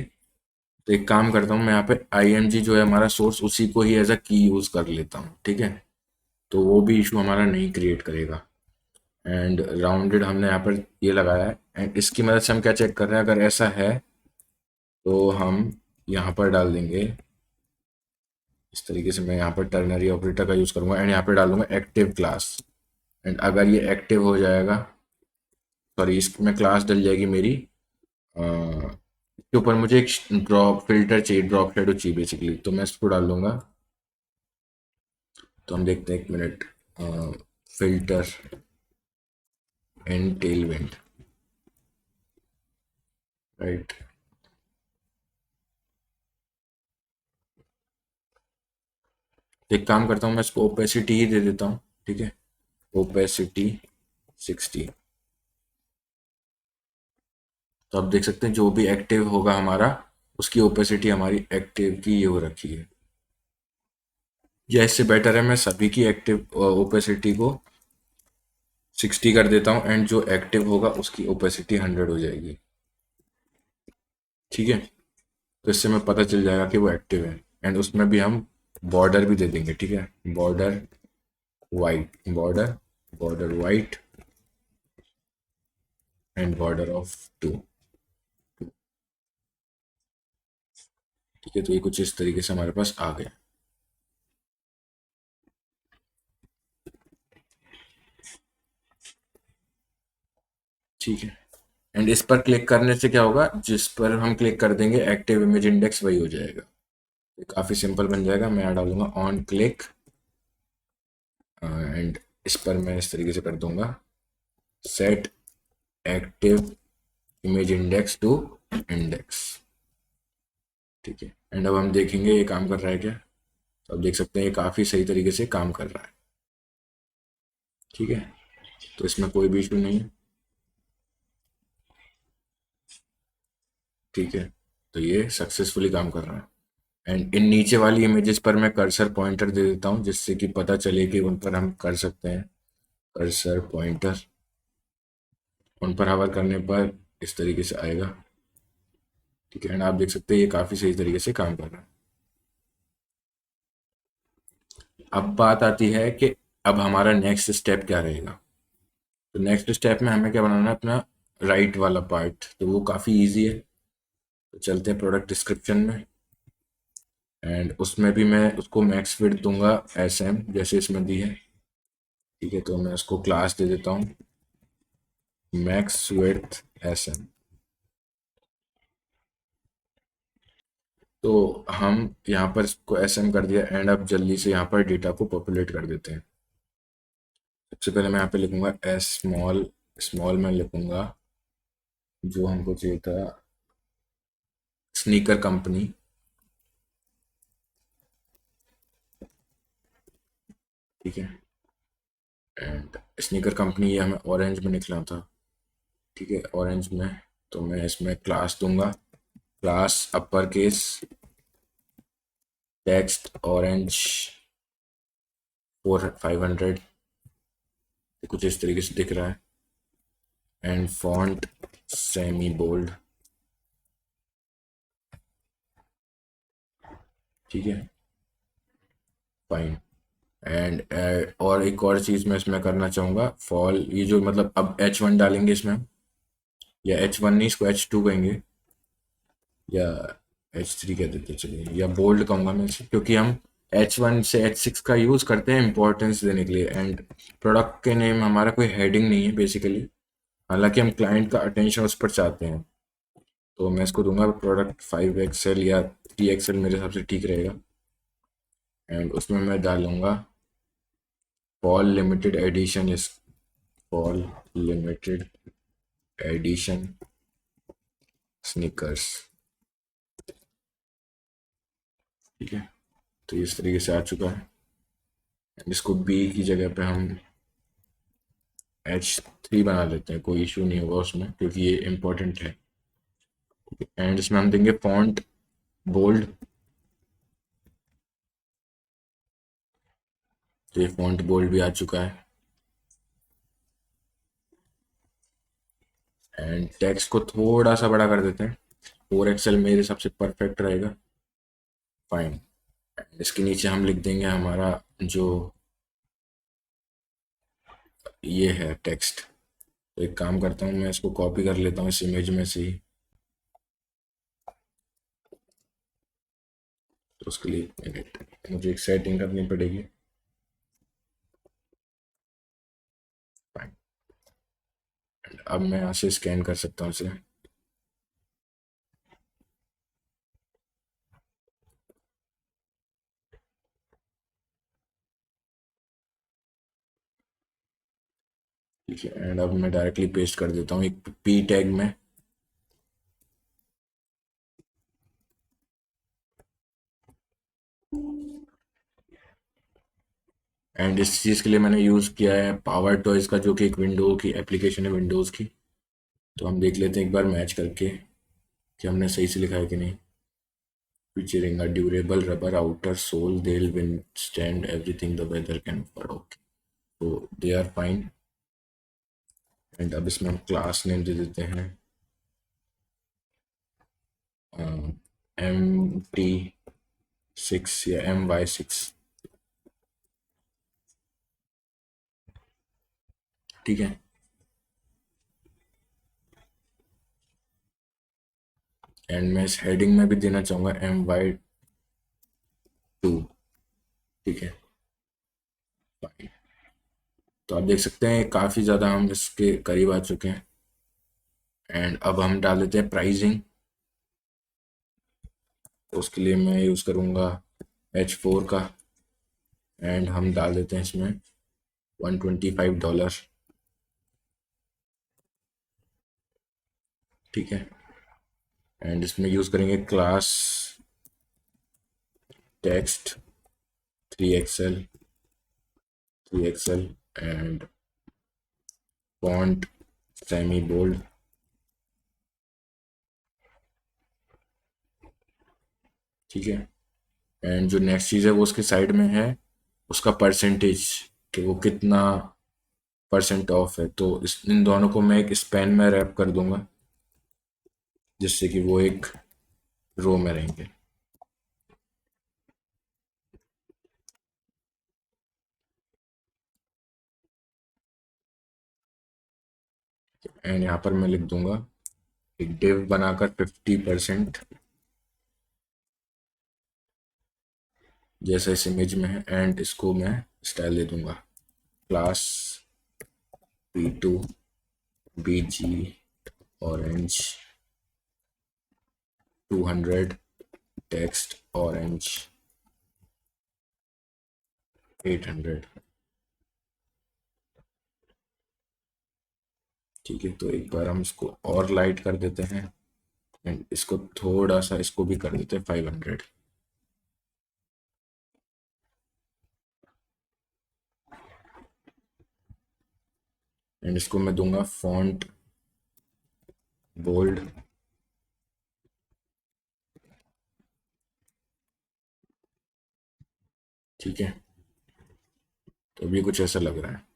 तो एक काम करता हूँ, मैं यहाँ पे आई एम जी जो है हमारा सोर्स, उसी को ही एज अ की यूज़ कर लेता हूँ। ठीक है, तो वो भी इशू हमारा नहीं क्रिएट करेगा। एंड राउंडेड हमने यहाँ पर ये लगाया है। एंड इसकी मदद से हम क्या चेक कर रहे हैं, अगर ऐसा है तो हम यहाँ पर डाल देंगे इस तरीके से। मैं यहाँ पर टर्नरी ऑपरेटर का यूज़ करूँगा एंड यहाँ पे डाल दूंगा एक्टिव क्लास। एंड अगर ये एक्टिव हो जाएगा, सॉरी इसमें क्लास डल जाएगी मेरी के ऊपर, मुझे एक ड्रॉप फिल्टर चाहिए, ड्रॉप शेडो चाहिए बेसिकली, तो मैं इसको डाल दूंगा। तो हम देखते हैं, एक minute, filter and Tailwind, right. एक काम करता हूँ, मैं इसको ओपेसिटी ही दे देता हूँ, ठीक है, ओपेसिटी 60। तो आप देख सकते हैं जो भी एक्टिव होगा हमारा, उसकी ओपेसिटी हमारी एक्टिव की ये हो रखी है। या इससे बेटर है मैं सभी की एक्टिव ओपेसिटी को 60 कर देता हूँ एंड जो एक्टिव होगा उसकी ओपेसिटी 100 हो जाएगी, ठीक है। तो इससे हमें पता चल जाएगा कि वो एक्टिव है। एंड उसमें भी हम बॉर्डर भी दे देंगे, ठीक है, border white, border white and border of 2, ठीक है। तो ये कुछ इस तरीके से हमारे पास आ गया, ठीक है। एंड इस पर क्लिक करने से क्या होगा, जिस पर हम क्लिक कर देंगे एक्टिव इमेज इंडेक्स वही हो जाएगा। ये काफ़ी सिंपल बन जाएगा। मैं यहाँ डालूंगा ऑन क्लिक एंड इस पर मैं इस तरीके से कर दूंगा set active image index to index, ठीक है। एंड अब हम देखेंगे ये काम कर रहा है क्या। तो आप देख सकते हैं ये काफ़ी सही तरीके से काम कर रहा है, ठीक है। तो इसमें कोई भी इशू नहीं है, ठीक है। तो ये सक्सेसफुली काम कर रहा है। एंड इन नीचे वाली इमेजेस पर मैं कर्सर पॉइंटर दे देता हूँ जिससे कि पता चले कि उन पर हम कर सकते हैं। कर्सर पॉइंटर, उन पर हवर करने पर इस तरीके से आएगा, ठीक है। एंड आप देख सकते हैं ये काफ़ी सही तरीके से काम कर रहा है। अब बात आती है कि अब हमारा नेक्स्ट स्टेप क्या रहेगा। तो नेक्स्ट स्टेप में हमें क्या बनाना है, अपना राइट वाला पार्ट, तो वो काफ़ी इजी है। तो चलते हैं प्रोडक्ट डिस्क्रिप्शन में एंड उसमें भी मैं उसको मैक्स विड्थ दूंगा SM जैसे इसमें दी है, ठीक है। तो मैं उसको क्लास दे देता हूँ मैक्स विड्थ SM। तो हम यहाँ पर इसको SM कर दिया एंड अब जल्दी से यहाँ पर डेटा को पॉपुलेट कर देते हैं। सबसे पहले मैं यहाँ पे लिखूंगा एस स्मॉल, स्मॉल में लिखूंगा जो हमको चाहिए था, स्नीकर कंपनी, ठीक है। एंड स्नीकर कंपनी ये हमें ऑरेंज में निकला था, ठीक है, ऑरेंज में। तो मैं इसमें क्लास दूंगा, class upper case text orange 500, कुछ इस तरीके से दिख रहा है। एंड फॉन्ट सेमी बोल्ड, ठीक है, फाइन। एंड और एक और चीज़ मैं इसमें करना चाहूँगा, फॉल, ये जो मतलब अब H1 डालेंगे इसमें, या H1 नहीं, इसको H2 कहेंगे, या H3 कह देते चलिए, या बोल्ड कहूँगा मैं इसे, क्योंकि हम H1 से H6 का यूज़ करते हैं इंपॉर्टेंस देने के लिए। एंड प्रोडक्ट के नेम हमारा कोई हेडिंग नहीं है बेसिकली, हालांकि हम क्लाइंट का अटेंशन उस पर चाहते हैं। तो मैं इसको दूंगा प्रोडक्ट 5XL या 3XL, मेरे हिसाब से ठीक रहेगा। एंड उसमें मैं डालूंगा फॉल लिमिटेड एडिशन, इस फॉल लिमिटेड एडिशन स्नीकर्स, ठीक है। तो इस तरीके से आ चुका है। इसको बी की जगह पे हम H3 बना लेते हैं, कोई इशू नहीं होगा उसमें क्योंकि ये इम्पोर्टेंट है। एंड इसमें हम देंगे फॉन्ट बोल्ड, तो ये फॉन्ट बोल्ड भी आ चुका है। एंड टेक्स्ट को थोड़ा सा बड़ा कर देते हैं, 4XL मेरे हिसाब से परफेक्ट रहेगा, फाइन। इसके नीचे हम लिख देंगे हमारा जो ये है टेक्स्ट। तो एक काम करता हूँ, मैं इसको कॉपी कर लेता हूँ इस इमेज में से ही। तो उसके लिए एक मिनट मुझे एक सेटिंग करनी पड़ेगी। Fine. अब मैं यहाँ से स्कैन कर सकता हूँ इसे। ठीक है, एंड अब मैं डायरेक्टली पेस्ट कर देता हूँ एक पी टैग में। एंड इस चीज़ के लिए मैंने यूज़ किया है पावर टॉयज का, जो कि एक विंडो की एप्लीकेशन है विंडोज़ की। तो हम देख लेते हैं एक बार मैच करके कि हमने सही से लिखा है कि नहीं। featuring a durable rubber outer sole, they'll withstand everything the weather can offer. Okay, so they are fine. And अब इसमें हम क्लास नेम दे देते हैं MT6 या MY6। ठीक है, एंड मैं इस हेडिंग में भी देना चाहूँगा MY2। ठीक है, fine. तो आप देख सकते हैं काफ़ी ज़्यादा हम इसके करीब आ चुके हैं। एंड अब हम डाल देते हैं प्राइसिंग। तो उसके लिए मैं यूज़ करूँगा H4 का, एंड हम डाल देते हैं इसमें $125। ठीक है, एंड इसमें यूज़ करेंगे class text 3XL and font semi bold. ठीक है, एंड जो नेक्स्ट चीज़ है वो उसके साइड में है, उसका परसेंटेज, कि वो कितना परसेंट ऑफ है। तो इन दोनों को मैं एक स्पैन में रैप कर दूंगा, जिससे कि वो एक रो में रहेंगे। एंड यहाँ पर मैं लिख दूंगा एक डिव बनाकर 50%, जैसा इस इमेज में है। एंड इसको मैं स्टाइल दे दूंगा class P2 BG orange 200 text orange 800। ठीक है, तो एक बार हम इसको और लाइट कर देते हैं, एंड इसको थोड़ा सा इसको भी कर देते हैं 500। एंड इसको मैं दूंगा फॉन्ट बोल्ड। ठीक है, तो अभी कुछ ऐसा लग रहा है।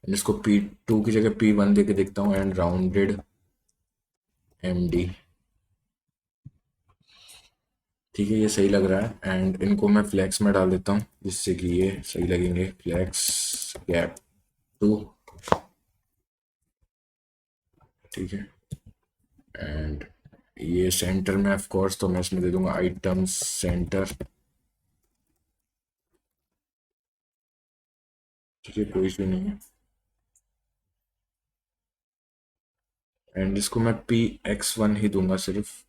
एंड इसको P2 की जगह P1 दे के देखता हूँ, एंड राउंडेड MD। ठीक है, ये सही लग रहा है। एंड इनको मैं फ्लैक्स में डाल देता हूँ, जिससे कि ये सही लगेंगे। Flex gap 2। ठीक है, एंड ये सेंटर में ऑफ कोर्स, तो मैं इसमें दे दूंगा आइटम्स सेंटर। ठीक है, कोई इशू नहीं है। एंड इसको मैं PX1 ही दूंगा सिर्फ।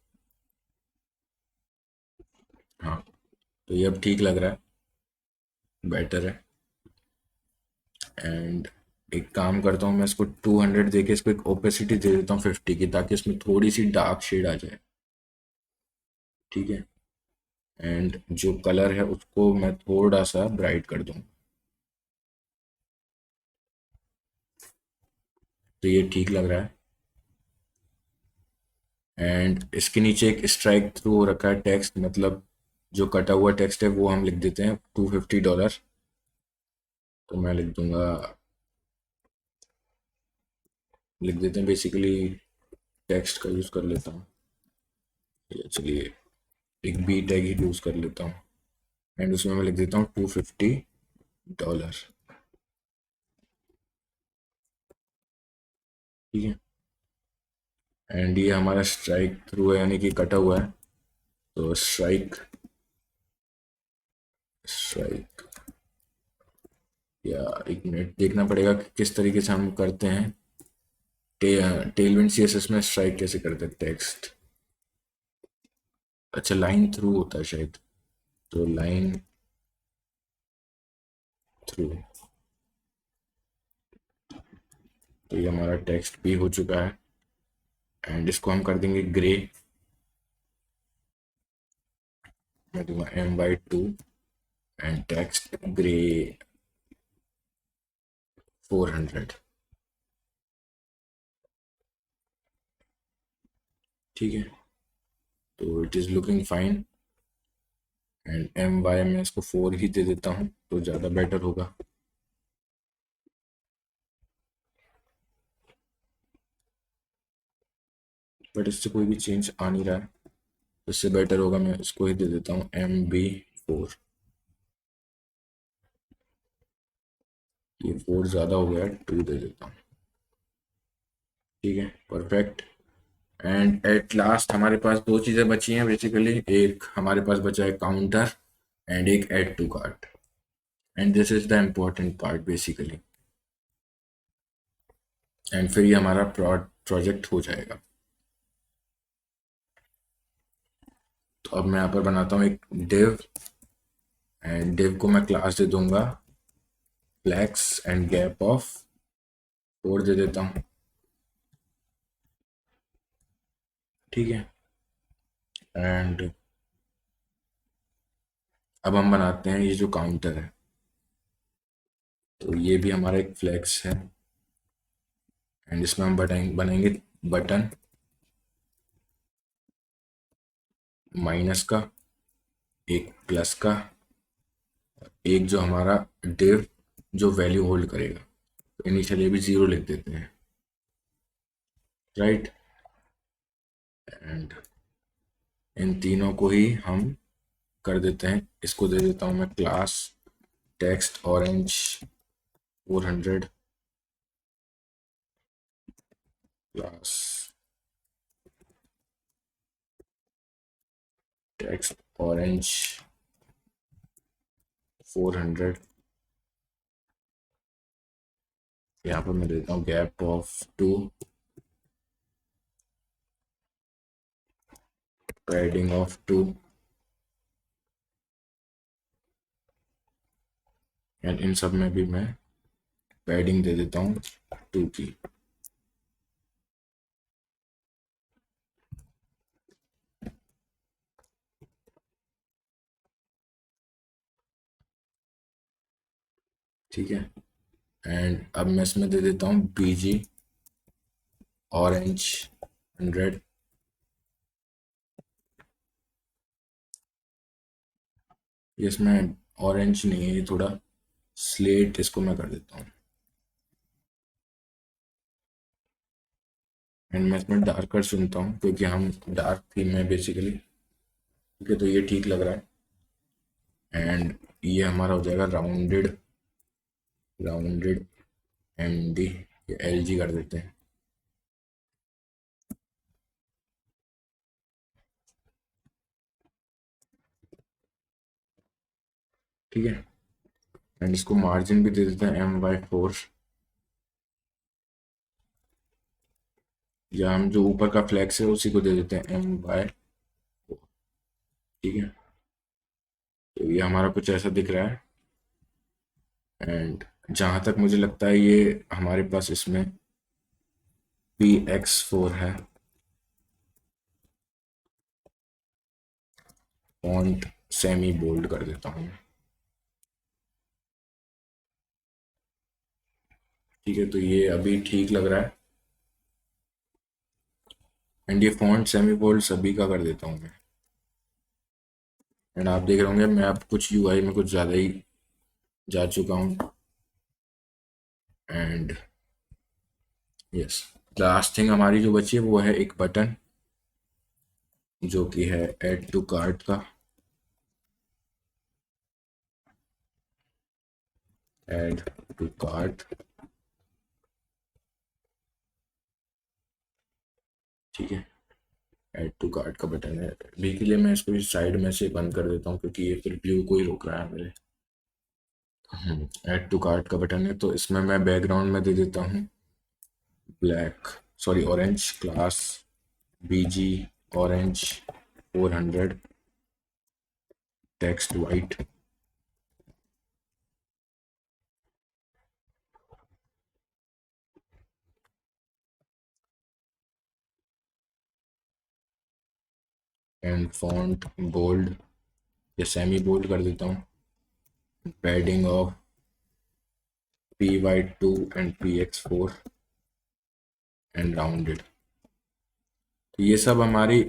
हाँ, तो ये अब ठीक लग रहा है, बेटर है। एंड एक काम करता हूँ, मैं इसको 200 देके इसको एक ओपेसिटी दे देता हूँ 50 की, ताकि इसमें थोड़ी सी डार्क शेड आ जाए। ठीक है, एंड जो कलर है उसको मैं थोड़ा सा ब्राइट कर दूँ, तो ये ठीक लग रहा है। एंड इसके नीचे एक स्ट्राइक थ्रू हो रखा है टेक्स्ट, मतलब जो कटा हुआ टेक्स्ट है वो हम लिख देते हैं $250। तो मैं लिख दूंगा, लिख देते हैं बेसिकली, टेक्स्ट का यूज़ कर लेता हूँ। चलिए एक बी टैग ही यूज़ कर लेता हूँ, एंड उसमें मैं लिख देता हूँ $250। ठीक है, एंड ये हमारा स्ट्राइक थ्रू है, यानी कि कटा हुआ है। तो स्ट्राइक स्ट्राइक, या एक मिनट देखना पड़ेगा कि किस तरीके से हम करते हैं। टेलविंड सीएसएस में स्ट्राइक कैसे करते हैं टेक्स्ट। अच्छा, लाइन थ्रू होता है शायद, तो लाइन थ्रू। तो ये हमारा टेक्स्ट भी हो चुका है एंड इसको हम कर देंगे ग्रे। मैं दूंगा M/2 एंड टेक्स्ट ग्रे 400। ठीक है, तो it is looking fine and MY में इसको 4 ही दे देता हूँ तो ज़्यादा बेटर होगा। बट इससे कोई भी चेंज आ नहीं रहा है, तो इससे बेटर होगा मैं इसको ही दे देता हूँ MB4। ये 4 ज़्यादा हो गया है, 2 दे देता हूँ। ठीक है, परफेक्ट। एंड एट लास्ट हमारे पास दो चीज़ें बची हैं बेसिकली। एक हमारे पास बचा है काउंटर एंड एक add to cart, and this is the important part basically. And फिर ये हमारा प्रोजेक्ट हो जाएगा। तो अब मैं यहाँ पर बनाता हूँ एक div एंड div को मैं क्लास दे दूंगा flex एंड gap of 4 दे देता हूँ। ठीक है, एंड अब हम बनाते हैं ये जो काउंटर है, तो ये भी हमारा एक फ्लेक्स है एंड इसमें हम बनाएंगे बटन माइनस का, एक प्लस का, एक जो हमारा div जो वैल्यू होल्ड करेगा। तो इनिशियली भी 0 लिख देते हैं, राइट। एंड इन तीनों को ही हम कर देते हैं। इसको दे देता हूँ मैं class text orange 400 class text orange 400। यहाँ पर मैं देता हूँ gap of 2, padding of 2 and in सब में भी मैं पैडिंग दे देता हूँ 2 की। ठीक है, एंड अब मैं इसमें दे देता हूँ BG ऑरेंज 100। ये इसमें ऑरेंज नहीं है, ये थोड़ा स्लेट, इसको मैं कर देता हूँ एंड मैं इसमें डार्कर चुनता हूँ क्योंकि हम डार्क थीम में बेसिकली। ठीक है, तो ये ठीक लग रहा है एंड ये हमारा हो जाएगा राउंडेड राउंडेड MD, ये LG कर देते हैं। ठीक है, एंड इसको मार्जिन भी दे देते हैं M/4, या हम जो ऊपर का फ्लैक्स है उसी को दे देते हैं M/4। ठीक है, तो ये हमारा कुछ ऐसा दिख रहा है एंड जहाँ तक मुझे लगता है ये हमारे पास इसमें PX4 है। फॉन्ट सेमी बोल्ड कर देता हूँ। ठीक है, तो ये अभी ठीक लग रहा है एंड ये फॉन्ट सेमी बोल्ड सभी का कर देता हूँ मैं। एंड आप देख रहे होंगे मैं अब कुछ UI में कुछ ज़्यादा ही जा चुका हूँ। एंड यस, लास्ट थिंग हमारी जो बची है वो है एक बटन जो कि है ऐड टू कार्ट का। ऐड टू कार्ट, ठीक है, ऐड टू कार्ट का बटन है, अभी के लिए मैं इसको इस साइड में से बंद कर देता हूँ क्योंकि ये फिर व्यू को ही रोक रहा है मेरे। ऐड टू कार्ट का बटन है, तो इसमें मैं बैकग्राउंड में दे देता हूँ black, sorry orange, class BG orange 400, text white, and font bold या सेमी बोल्ड कर देता हूँ, padding of py2 and px4 and rounded. तो ये सब हमारी,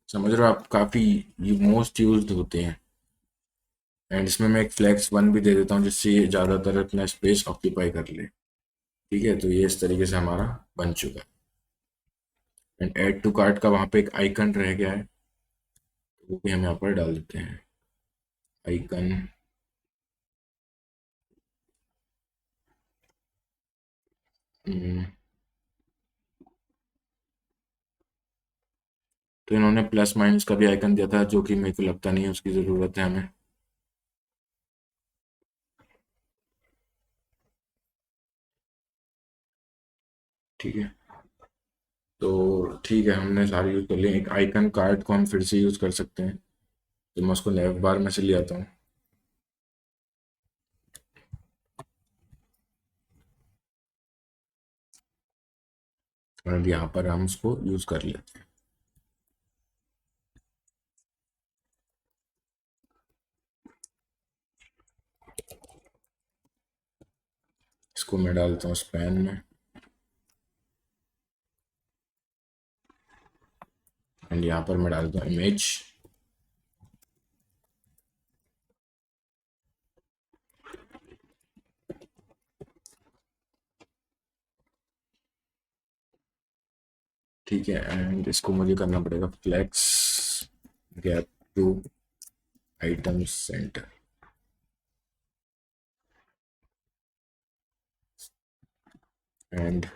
समझ रहे हो आप, काफ़ी मोस्ट यूज्ड होते हैं। एंड इसमें मैं एक फ्लेक्स वन भी दे देता हूँ जिससे ये ज़्यादातर अपना स्पेस ऑक्यूपाई कर ले। ठीक है, तो ये इस तरीके से हमारा बन चुका है। एंड ऐड टू कार्ट का वहाँ पे एक आइकन रह गया है, तो वो भी हम यहाँ पर डाल देते हैं, आइकन। तो इन्होंने प्लस माइनस का भी आइकन दिया था जो कि मेरे को लगता नहीं है उसकी ज़रूरत है हमें। ठीक है, तो ठीक है, हमने सारे यूज़ कर लिए। एक आइकन कार्ड को हम फिर से यूज़ कर सकते हैं, तो मैं उसको लेफ्ट बार में से ले आता हूँ और यहाँ पर हम उसको यूज़ कर लेते हैं। इसको मैं डालता हूँ स्पैन में, एंड यहाँ पर मैं डालता हूँ इमेज। ठीक है, एंड इसको मुझे करना पड़ेगा flex gap two item centre, and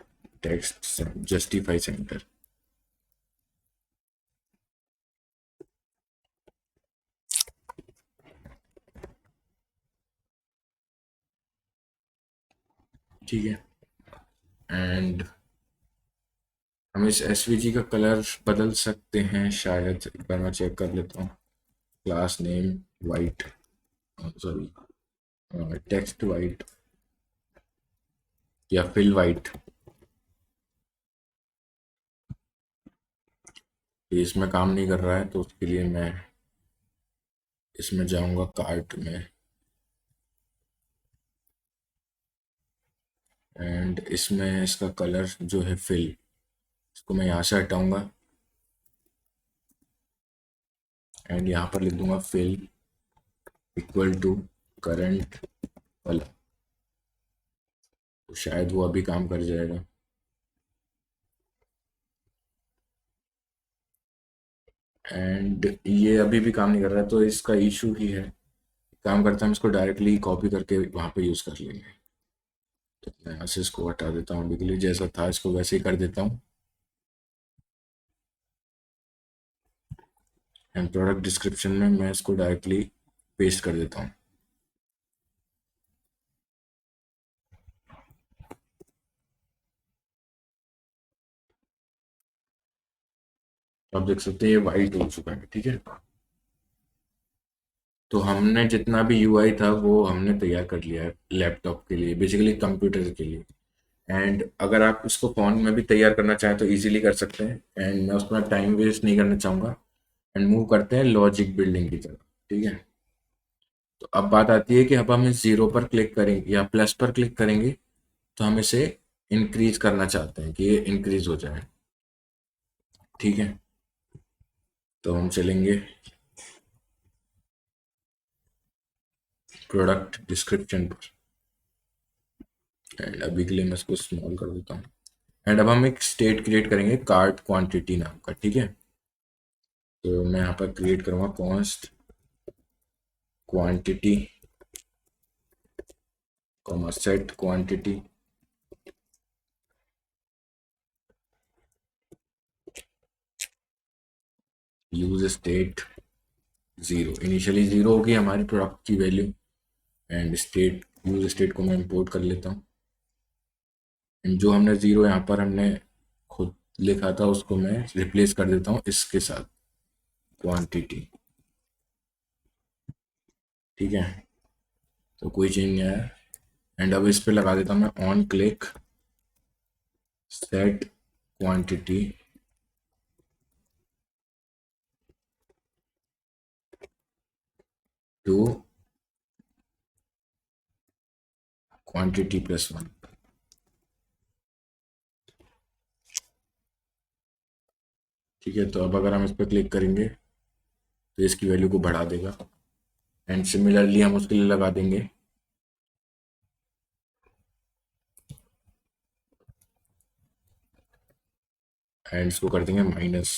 text justify centre. ठीक है, एंड हम इस एसवीजी का कलर बदल सकते हैं शायद, एक बार मैं चेक कर लेता हूँ। Class name white, sorry text white या फिल वाइट। ये इसमें काम नहीं कर रहा है, तो उसके लिए मैं इसमें जाऊंगा कार्ट में, एंड इसमें इसका कलर जो है फिल, इसको मैं यहाँ से हटाऊंगा एंड यहाँ पर लिख दूंगा fill equal to current colour, तो शायद वो अभी काम कर जाएगा। एंड ये अभी भी काम नहीं कर रहा है, तो इसका इशू ही है। काम करता है, हम इसको डायरेक्टली कॉपी करके वहाँ पे यूज़ कर लेंगे। तो मैं यहाँ से इसको हटा देता हूँ अभी के लिए, जैसा था इसको वैसे ही कर देता हूँ, एंड प्रोडक्ट डिस्क्रिप्शन में मैं इसको डायरेक्टली पेस्ट कर देता हूँ। तो आप देख सकते हैं ये वाइट हो चुका है। ठीक है, तो हमने जितना भी यूआई था वो हमने तैयार कर लिया है लैपटॉप के लिए, बेसिकली कंप्यूटर के लिए। एंड अगर आप इसको फ़ोन में भी तैयार करना चाहें तो इजीली कर सकते हैं, एंड मैं उसमें टाइम वेस्ट नहीं करना चाहूँगा। एंड मूव करते हैं लॉजिक बिल्डिंग की तरफ। ठीक है, तो अब बात आती है कि अब हम इस जीरो पर क्लिक करेंगे या प्लस पर क्लिक करेंगे, तो हम इसे इंक्रीज करना चाहते हैं कि ये इंक्रीज हो जाए। ठीक है, तो हम चलेंगे प्रोडक्ट डिस्क्रिप्शन पर, एंड अभी के लिए मैं इसको स्मॉल कर देता हूँ। एंड अब हम एक स्टेट क्रिएट करेंगे कार्ट क्वांटिटी नाम का। ठीक है, तो मैं यहाँ पर क्रिएट करूँगा const quantity comma set quantity, use state 0, initially 0 होगी हमारी प्रोडक्ट की value, and state, use state को मैं इंपोर्ट कर लेता हूँ, एंड जो हमने 0 यहाँ पर हमने खुद लिखा था उसको मैं रिप्लेस कर देता हूँ इसके साथ, क्वांटिटी। ठीक है, तो कोई चेंज नहीं आया, एंड अब इस पे लगा देता हूँ मैं on click set quantity to quantity plus 1। ठीक है, तो अब अगर हम इस पर क्लिक करेंगे तो इसकी वैल्यू को बढ़ा देगा, एंड सिमिलरली हम उसके लिए लगा देंगे एंड इसको कर देंगे माइनस,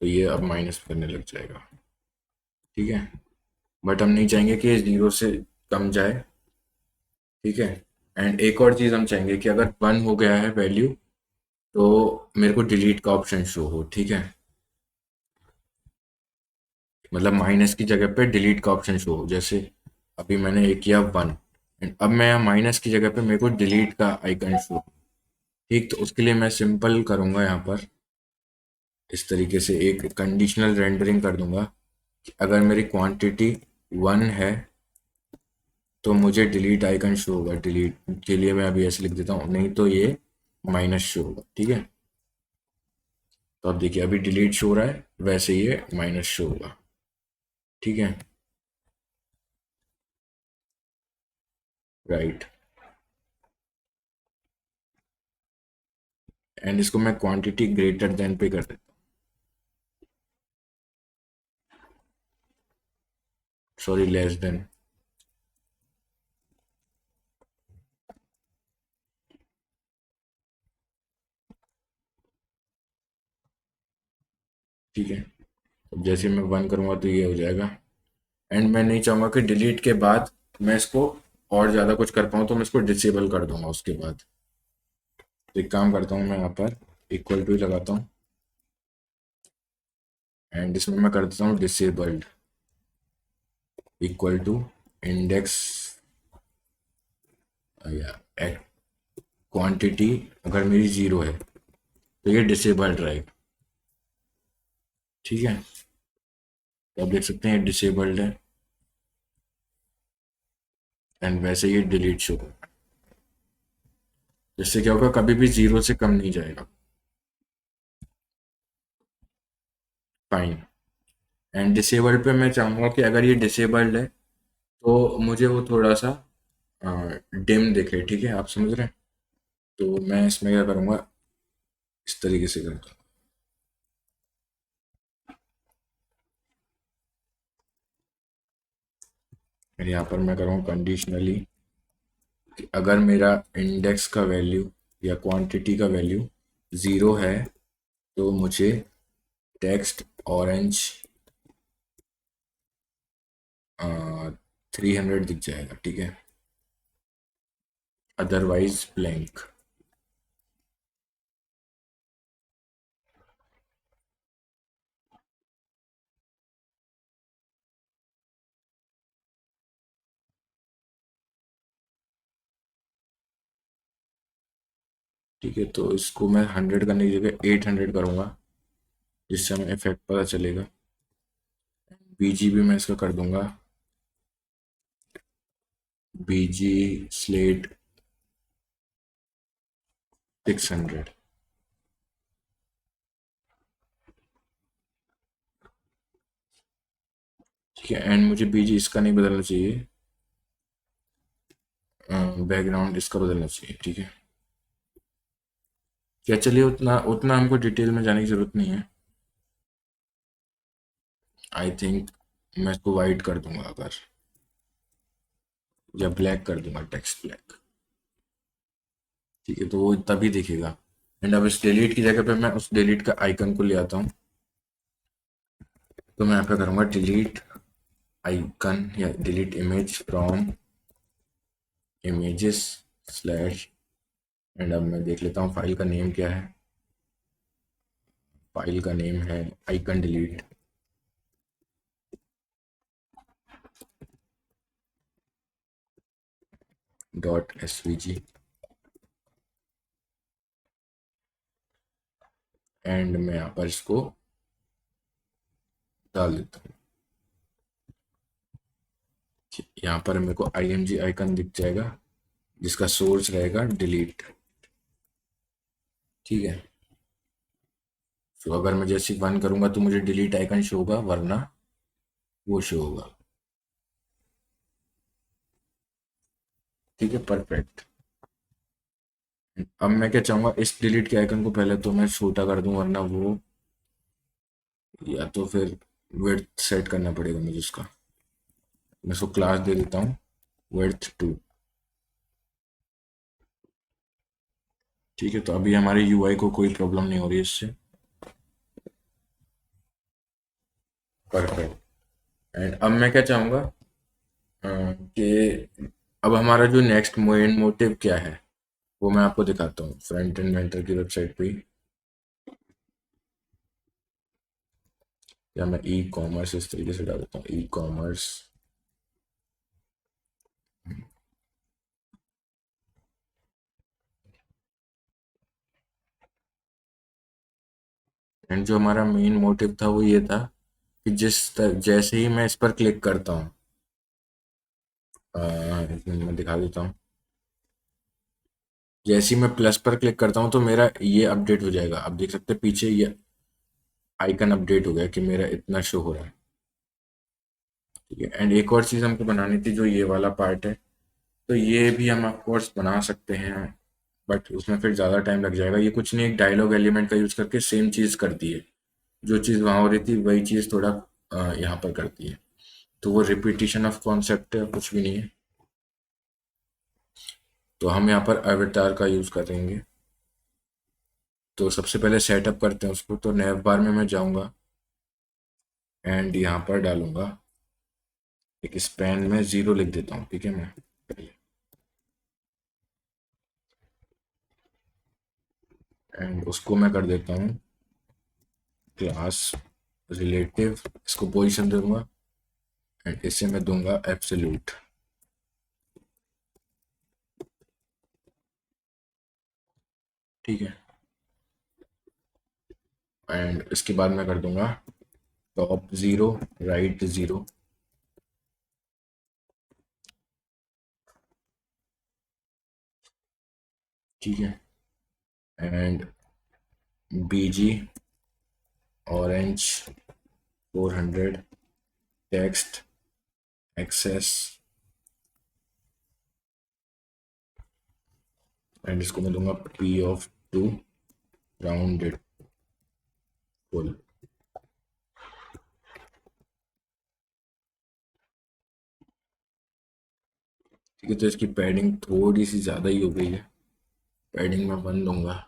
तो ये अब माइनस करने लग जाएगा। ठीक है, बट हम नहीं चाहेंगे कि ये 0 से कम जाए। ठीक है, एंड एक और चीज़ हम चाहेंगे कि अगर 1 हो गया है वैल्यू तो मेरे को डिलीट का ऑप्शन शो हो। ठीक है, मतलब माइनस की जगह पे डिलीट का ऑप्शन शो हो, जैसे अभी मैंने एक किया 1, एंड अब मैं माइनस की जगह पे मेरे को डिलीट का आइकन शो। ठीक, तो उसके लिए मैं सिंपल करूँगा यहाँ पर इस तरीके से एक कंडीशनल रेंडरिंग कर दूंगा कि अगर मेरी क्वांटिटी 1 है तो मुझे डिलीट आइकन शो होगा। डिलीट के लिए मैं अभी ऐसे लिख देता हूँ, नहीं तो ये माइनस शो होगा। ठीक है, तो अब देखिए अभी डिलीट शो हो रहा है, वैसे ये माइनस शो होगा। ठीक है, राइट, एंड इसको मैं क्वांटिटी ग्रेटर देन पे कर देता हूँ, सॉरी लेस देन। ठीक है, अब जैसे मैं 1 करूँगा तो ये हो जाएगा, एंड मैं नहीं चाहूँगा कि डिलीट के बाद मैं इसको और ज़्यादा कुछ कर पाऊँ, तो मैं इसको डिसेबल कर दूंगा उसके बाद। तो एक काम करता हूँ मैं यहाँ पर इक्वल टू ही लगाता हूँ, एंड इसमें मैं कर देता हूँ डिसेबल्ड इक्वल टू इंडेक्स या क्वांटिटी अगर मेरी 0 है तो ये डिसेबल्ड रहेगा। ठीक है, तो आप देख सकते हैं डिसेबल्ड है, एंड वैसे ये डिलीट शो, जिससे क्या होगा कभी भी 0 से कम नहीं जाएगा। फाइन, एंड डिसेबल्ड पे मैं चाहूँगा कि अगर ये डिसेबल्ड है तो मुझे वो थोड़ा सा डिम दिखे। ठीक है, आप समझ रहे हैं, तो मैं इसमें क्या करूँगा, इस तरीके से करता हूँ, और यहाँ पर मैं करूँगा कंडीशनली कि अगर मेरा इंडेक्स का वैल्यू या क्वांटिटी का वैल्यू 0 है तो मुझे टेक्स्ट ऑरेंज 300 दिख जाएगा। ठीक है, अदरवाइज ब्लैंक। ठीक है, तो इसको मैं 100 करने की जगह 800 करूँगा, जिससे हमें इफेक्ट पता चलेगा। बीजीबी मैं इसका कर दूंगा बीजी स्लेट 600। ठीक है, एंड मुझे बीजी इसका नहीं बदलना चाहिए, बैकग्राउंड इसका बदलना चाहिए। ठीक है, क्या, चलिए उतना उतना हमको डिटेल में जाने की ज़रूरत नहीं है। आई थिंक मैं इसको वाइट कर दूंगा अगर, या ब्लैक कर दूंगा, टेक्स्ट ब्लैक। ठीक है, तो वो तभी दिखेगा, एंड अब इस डिलीट की जगह पे मैं उस डिलीट का आइकन को ले आता हूँ, तो मैं यहाँ पे करूँगा डिलीट आइकन या delete image from images slash, and अब मैं देख लेता हूँ फाइल का नेम क्या है, फाइल का नेम है आइकन डिलीट। .svg एंड मैं यहाँ पर इसको डाल देता हूँ। यहाँ पर मेरे को img आइकन दिख जाएगा जिसका सोर्स रहेगा डिलीट। ठीक है, तो अगर मैं जैसे 1 करूंगा तो मुझे डिलीट आइकन शो होगा, वरना वो शो होगा। ठीक है, परफेक्ट। अब मैं क्या चाहूंगा, इस डिलीट के आइकन को पहले तो मैं छोटा कर दूं, वरना वो, या तो फिर विड्थ सेट करना पड़ेगा मुझे उसका। मैं इसको क्लास दे देता हूँ विड्थ 2। ठीक है, तो अभी हमारे यूआई को कोई प्रॉब्लम नहीं हो रही है इससे। परफेक्ट। एंड अब मैं क्या चाहूंगा कि अब हमारा जो नेक्स्ट मेन मोटिव क्या है वो मैं आपको दिखाता हूँ फ्रंट एंड मेंटर की वेबसाइट पे ही। या मैं ई कॉमर्स इस तरीके से डाल देता हूँ, ई कॉमर्स। एंड जो हमारा मेन मोटिव था वो ये था कि जैसे ही मैं इस पर क्लिक करता हूँ, एक मिनट में दिखा देता हूँ। जैसे ही मैं प्लस पर क्लिक करता हूँ तो मेरा ये अपडेट हो जाएगा। आप देख सकते हैं पीछे ये आइकन अपडेट हो गया कि मेरा इतना शो हो रहा है। ठीक है, एंड एक और चीज़ हमको बनानी थी जो ये वाला पार्ट है, तो ये भी हम ऑफ कोर्स बना सकते हैं, बट उसमें फिर ज़्यादा टाइम लग जाएगा। ये कुछ नहीं, एक डायलॉग एलिमेंट का यूज़ करके सेम चीज़ करती है। जो चीज़ वहाँ हो रही थी वही चीज़ थोड़ा यहाँ पर करती है। तो वो रिपीटिशन ऑफ कॉन्सेप्ट है, कुछ भी नहीं है। तो हम यहाँ पर अवतार का यूज़ करेंगे। तो सबसे पहले सेटअप करते हैं उसको। तो नैव बार में मैं जाऊँगा एंड यहाँ पर डालूंगा एक स्पैन में 0 लिख देता हूँ। ठीक है, मैं पहले एंड उसको मैं कर देता हूँ क्लास रिलेटिव, इसको पोजीशन दूंगा एंड इसे मैं दूंगा एब्सोल्यूट। ठीक है, एंड इसके बाद मैं कर दूंगा टॉप 0 राइट 0। ठीक है, and BG orange 400 text XS, and इसको मैं दूंगा P(2) राउंडेड फुल। ठीक है, तो इसकी पैडिंग थोड़ी सी ज़्यादा ही हो गई है। पैडिंग मैं 1 दूंगा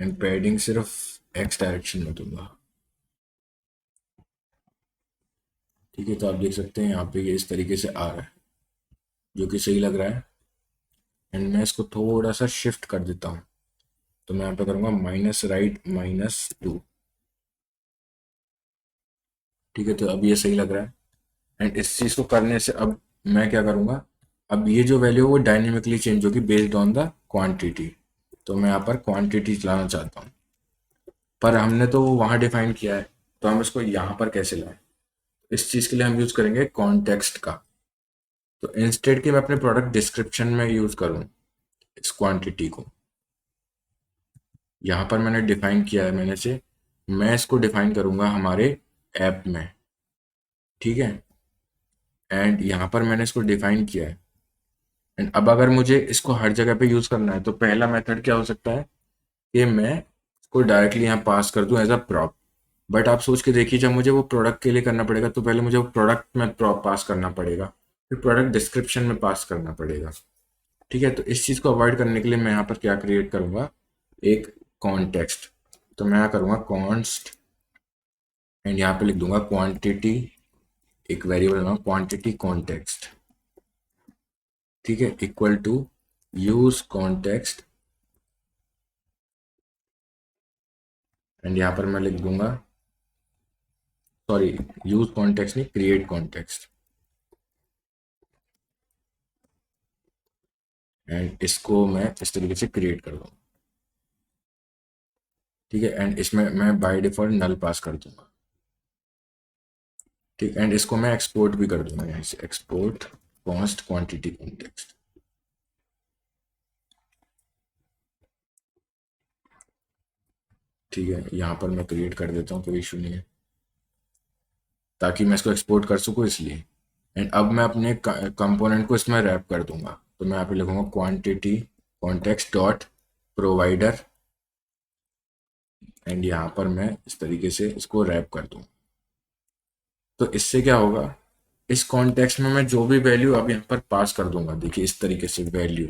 एंड पैडिंग सिर्फ एक्स डायरेक्शन में दूंगा। ठीक है, तो आप देख सकते हैं यहाँ पे ये इस तरीके से आ रहा है, जो कि सही लग रहा है। एंड मैं इसको थोड़ा सा शिफ्ट कर देता हूँ। तो मैं यहाँ पे करूँगा -right -2। ठीक है, तो अब ये सही लग रहा है। एंड इस चीज़ को करने से अब मैं क्या करूँगा, अब ये जो वैल्यू है वो डायनेमिकली चेंज होगी बेस्ड ऑन द क्वांटिटी। तो मैं यहाँ पर क्वांटिटी चलाना चाहता हूँ, पर हमने तो वो वहाँ डिफाइन किया है, तो हम इसको यहाँ पर कैसे लाएं। इस चीज़ के लिए हम यूज़ करेंगे कॉन्टेक्स्ट का। तो इंस्टेड कि मैं अपने प्रोडक्ट डिस्क्रिप्शन में यूज़ करूँ इस क्वांटिटी को, यहाँ पर मैंने डिफाइन किया है मैंने से, मैं इसको डिफाइन करूँगा हमारे ऐप में। ठीक है, एंड यहाँ पर मैंने इसको डिफाइन किया है। एंड अब अगर मुझे इसको हर जगह पे यूज़ करना है तो पहला मेथड क्या हो सकता है कि मैं इसको डायरेक्टली यहाँ पास कर दूँ एज अ प्रॉप। बट आप सोच के देखिए, जब मुझे वो प्रोडक्ट के लिए करना पड़ेगा तो पहले मुझे वो प्रोडक्ट में प्रॉप पास करना पड़ेगा, फिर प्रोडक्ट डिस्क्रिप्शन में पास करना पड़ेगा। ठीक है, तो इस चीज़ को अवॉइड करने के लिए मैं यहाँ पर क्या क्रिएट करूँगा, एक कॉन्टेक्स्ट। तो मैं यहाँ करूँगा कॉन्स्ट एंड यहाँ पे लिख दूंगा क्वांटिटी, एक वेरिएबल नाम क्वांटिटी कॉन्टेक्स्ट। ठीक है, equal to use context and यहाँ पर मैं लिख दूंगा, सॉरी, यूज कॉन्टेक्स्ट नहीं, क्रिएट कॉन्टेक्स्ट, एंड इसको मैं इस तरीके से क्रिएट कर दूंगा। ठीक है, एंड इसमें मैं बाय डिफॉल्ट नल पास कर दूंगा। ठीक, एंड इसको मैं एक्सपोर्ट भी कर दूंगा, यहाँ से एक्सपोर्ट कॉन्स्ट क्वांटिटी कॉन्टेक्स्ट। ठीक है, यहाँ पर मैं क्रिएट कर देता हूँ, कोई इशू नहीं है, ताकि मैं इसको एक्सपोर्ट कर सकूँ इसलिए। एंड अब मैं अपने कंपोनेंट को इसमें रैप कर दूंगा, तो मैं यहाँ पे लिखूंगा quantity context dot provider, and यहाँ पर मैं इस तरीके से इसको रैप कर दूँ। तो इससे क्या होगा, इस कॉन्टेक्स्ट में मैं जो भी वैल्यू अब यहाँ पर पास कर दूंगा, देखिए इस तरीके से वैल्यू,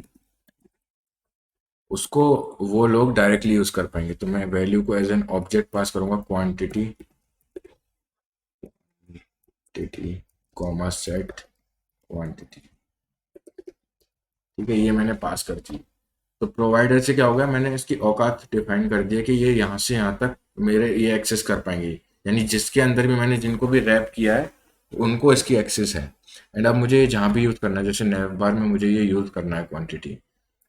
उसको वो लोग डायरेक्टली यूज कर पाएंगे। तो मैं वैल्यू को एज एन ऑब्जेक्ट पास करूंगा, quantity quantity comma set quantity. ठीक है, ये मैंने पास कर दी। तो प्रोवाइडर से क्या होगा, मैंने इसकी औकात डिफाइन कर दिया कि ये यहाँ से यहाँ तक मेरे ये एक्सेस कर पाएंगे, यानी जिसके अंदर भी मैंने जिनको भी रैप किया है उनको इसकी एक्सेस है। एंड अब मुझे जहाँ भी यूज़ करना है, जैसे नैव बार में मुझे ये यूज़ करना है क्वांटिटी,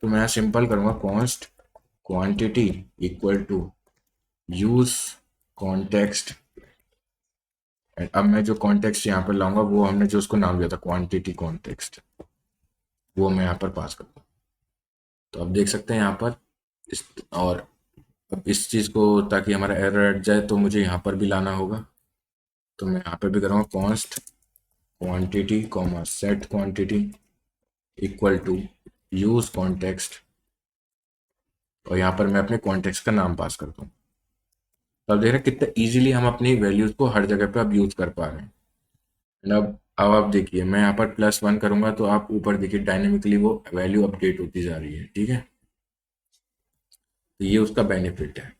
तो मैं सिंपल करूँगा const quantity equal to use context. And अब मैं जो कॉन्टेक्स्ट यहाँ पर लाऊंगा वो हमने जो उसको नाम दिया था क्वांटिटी कॉन्टेक्स्ट, वो मैं यहाँ पर पास करूँगा। तो अब देख सकते हैं यहाँ पर इस, और अब इस चीज़ को ताकि हमारा एरर हट जाए तो मुझे यहाँ पर भी लाना होगा। तो मैं यहाँ पे भी करूँगा const quantity comma set quantity equal to use context, और यहाँ पर मैं अपने कॉन्टेक्स्ट का नाम पास करता हूँ। तो अब देख रहे हैं कितना इजीली हम अपनी वैल्यूज को हर जगह पे अब यूज कर पा रहे हैं। And अब आप देखिए, मैं यहाँ पर +1 करूंगा तो आप ऊपर देखिए डायनेमिकली वो वैल्यू अपडेट होती जा रही है। ठीक है, तो ये उसका बेनिफिट है।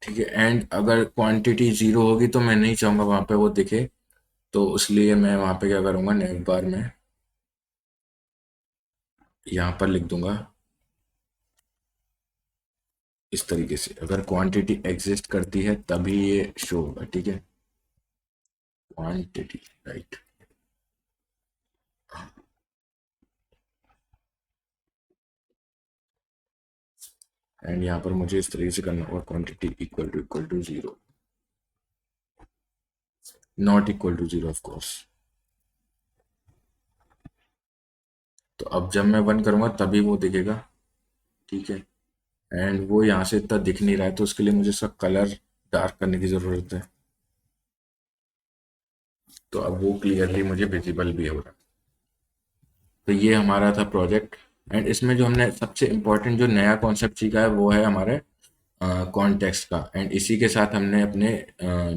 ठीक है, एंड अगर क्वांटिटी 0 होगी तो मैं नहीं चाहूंगा वहां पे वो दिखे, तो इसलिए मैं वहां पे क्या करूंगा, नेव बार में यहाँ पर लिख दूंगा इस तरीके से, अगर क्वांटिटी एग्जिस्ट करती है तभी ये शो होगा। ठीक है, क्वांटिटी, राइट। एंड यहाँ पर मुझे इस तरीके से करना होगा, quantity equal to 0, not equal to 0 of course. तो अब जब मैं 1 करूंगा तभी वो दिखेगा। ठीक है, एंड वो यहाँ से इतना दिख नहीं रहा है, तो उसके लिए मुझे इसका कलर डार्क करने की ज़रूरत है। तो अब वो क्लियरली मुझे विजिबल भी हो रहा है। तो ये हमारा था प्रोजेक्ट, एंड इसमें जो हमने सबसे इम्पोर्टेंट जो नया कॉन्सेप्ट सीखा है वो है हमारे कॉन्टेक्स्ट का। एंड इसी के साथ हमने अपने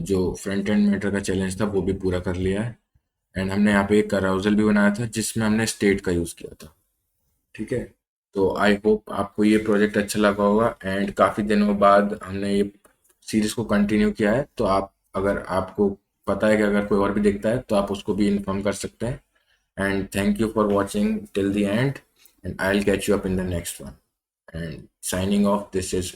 जो फ्रंट एंड मैटर का चैलेंज था वो भी पूरा कर लिया है। एंड हमने यहाँ पे एक कराउजल भी बनाया था जिसमें हमने स्टेट का यूज़ किया था। ठीक है, तो आई होप आपको ये प्रोजेक्ट अच्छा लगा होगा, एंड काफ़ी दिनों बाद हमने ये सीरीज को कंटिन्यू किया है। तो आप, अगर आपको पता है कि अगर कोई और भी देखता है तो आप उसको भी इन्फॉर्म कर सकते हैं। And thank you for watching till the end, and I will catch you up in the next one, and signing off, this is